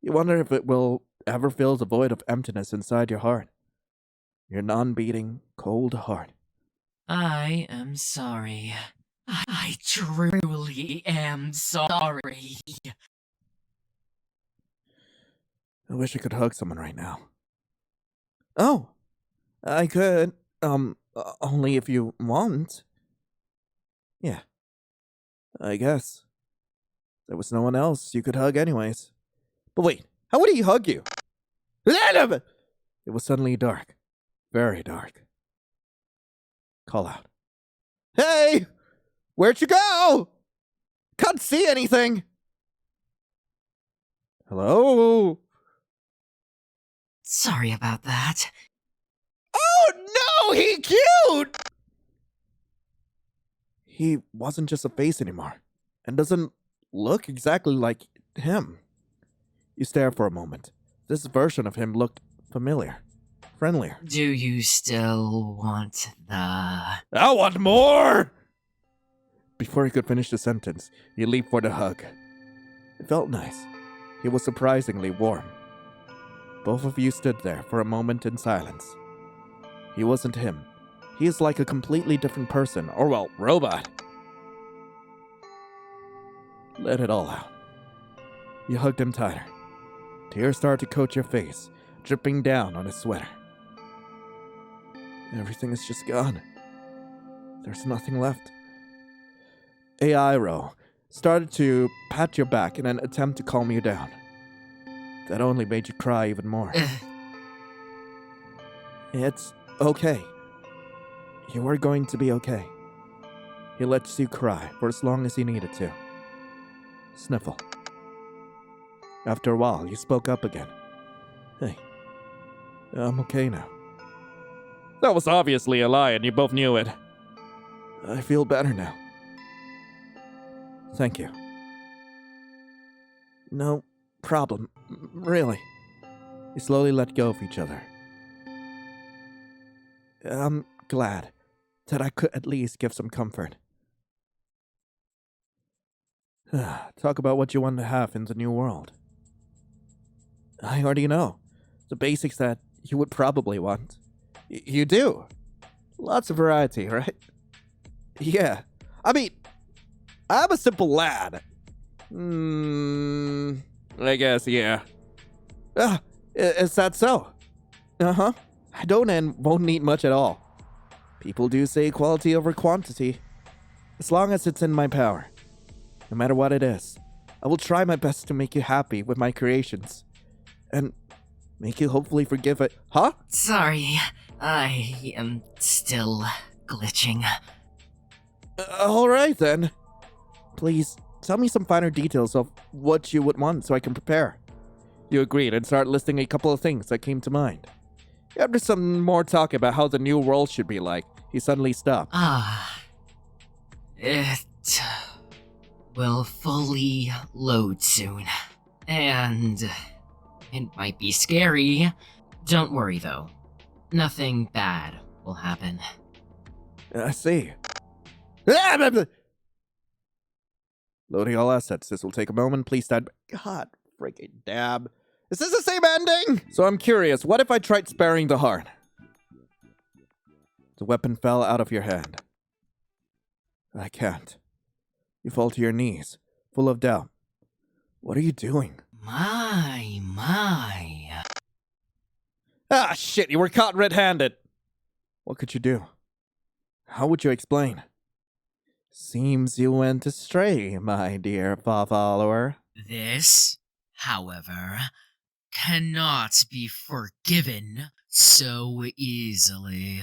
S1: You wonder if it will ever fill the void of emptiness inside your heart. Your non-beating, cold heart.
S2: I am sorry. I truly am sorry.
S1: I wish I could hug someone right now. Oh, I could, only if you want. Yeah, I guess. There was no one else you could hug anyways. But wait, how would he hug you? It was suddenly dark. Very dark. Call out. Hey! Where'd you go? Can't see anything! Hello?
S2: Sorry about that.
S1: Oh no, he cute! He wasn't just a face anymore, and doesn't look exactly like him. You stare for a moment. This version of him looked familiar, friendlier.
S2: Do you still want the...
S1: I want more! Before he could finish the sentence, he leaped for the hug. It felt nice. He was surprisingly warm. Both of you stood there for a moment in silence. He wasn't him. He is like a completely different person, or well, robot. Let it all out. You hugged him tighter. Tears started to coat your face, dripping down on his sweater. Everything is just gone. There's nothing left. AI Ro, started to pat your back in an attempt to calm you down. That only made you cry even more. It's okay. You are going to be okay. He lets you cry for as long as you needed to. Sniffle. After a while, you spoke up again. Hey, I'm okay now. That was obviously a lie, and you both knew it. I feel better now. Thank you. No problem, really. You slowly let go of each other. I'm glad that I could at least give some comfort. Talk about what you want to have in the new world. I already know. The basics that you would probably want. You do. Lots of variety, right? Yeah. I mean, I'm a simple lad. I guess, yeah. Is that so? Uh-huh. I don't and won't need much at all. People do say quality over quantity. As long as it's in my power. No matter what it is, I will try my best to make you happy with my creations. And make you hopefully forgive it. Huh?
S2: Sorry, I am still glitching.
S1: Alright then. Please, tell me some finer details of what you would want so I can prepare. You agreed and started listing a couple of things that came to mind. After some more talk about how the new world should be like, he suddenly stopped.
S2: It will fully load soon. And it might be scary. Don't worry though. Nothing bad will happen.
S1: I see. Loading all assets. This will take a moment. Please stand. God freaking damn. Is this the same ending? So I'm curious, what if I tried sparing the heart? The weapon fell out of your hand. I can't. You fall to your knees, full of doubt. What are you doing?
S2: My.
S1: Ah, shit, you were caught red-handed. What could you do? How would you explain? Seems you went astray, my dear follower.
S2: This, however, cannot be forgiven so easily.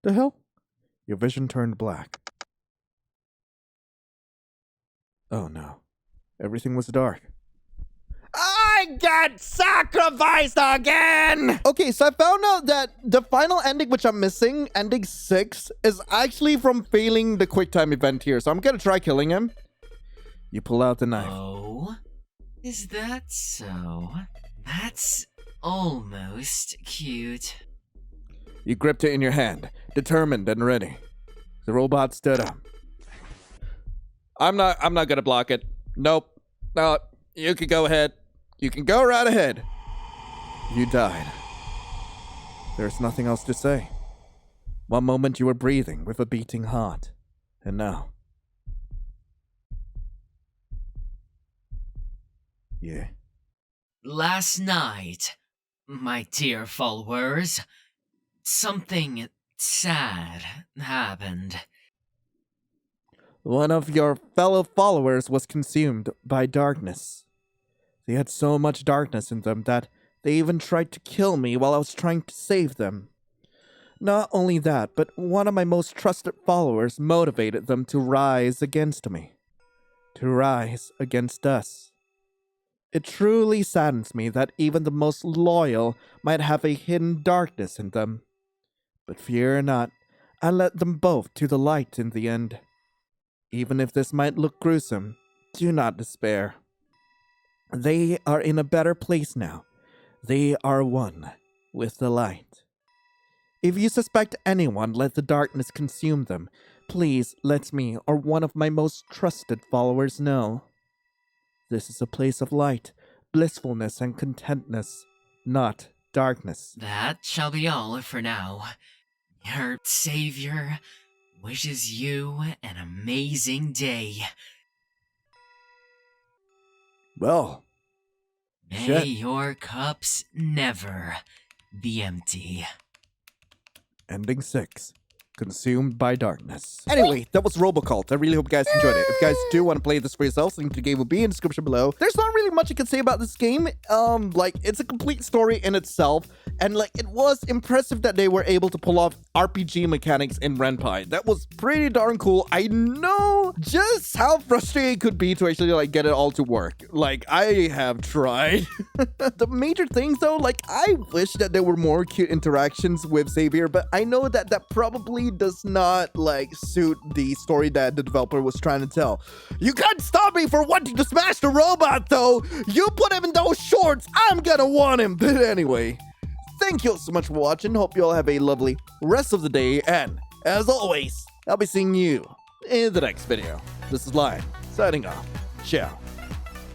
S1: The hell? Your vision turned black. Oh no. Everything was dark. I got sacrificed again! Okay, so I found out that the final ending which I'm missing, ending 6, is actually from failing the quick time event here. So I'm gonna try killing him. You pull out the knife.
S2: Oh? Is that so? That's almost cute.
S1: You gripped it in your hand, determined and ready. The robot stood up. I'm not gonna block it. Nope. No, you can go ahead. You can go right ahead. You died. There's nothing else to say. One moment you were breathing with a beating heart, and now. Yeah.
S2: Last night, my dear followers, something sad happened.
S1: One of your fellow followers was consumed by darkness. They had so much darkness in them that they even tried to kill me while I was trying to save them. Not only that, but one of my most trusted followers motivated them to rise against me. To rise against us. It truly saddens me that even the most loyal might have a hidden darkness in them. But fear not, I led them both to the light in the end. Even if this might look gruesome, do not despair. They are in a better place now. They are one with the light. If you suspect anyone let the darkness consume them, please let me or one of my most trusted followers know. This is a place of light, blissfulness, and contentness, not darkness.
S2: That shall be all for now. Your savior wishes you an amazing day.
S1: Well,
S2: May
S1: shit.
S2: your cups never be empty.
S1: Ending 6. consumed by darkness. Anyway, that was RoboCult. I really hope you guys enjoyed it. If you guys do want to play this for yourselves, link to the game will be in the description below. There's not really much I can say about this game. Like, it's a complete story in itself, and like, it was impressive that they were able to pull off RPG mechanics in Renpai. That was pretty darn cool. I know just how frustrating it could be to actually like get it all to work. Like, I have tried. The major things though, like, I wish that there were more cute interactions with Xavier, but I know that that probably does not like suit the story that the developer was trying to tell. You can't stop me from wanting to smash the robot though. You put him in those shorts, I'm gonna want him. But anyway, thank you all so much for watching. Hope you all have a lovely rest of the day, and as always, I'll be seeing you in the next video. This is Lion signing off. Ciao.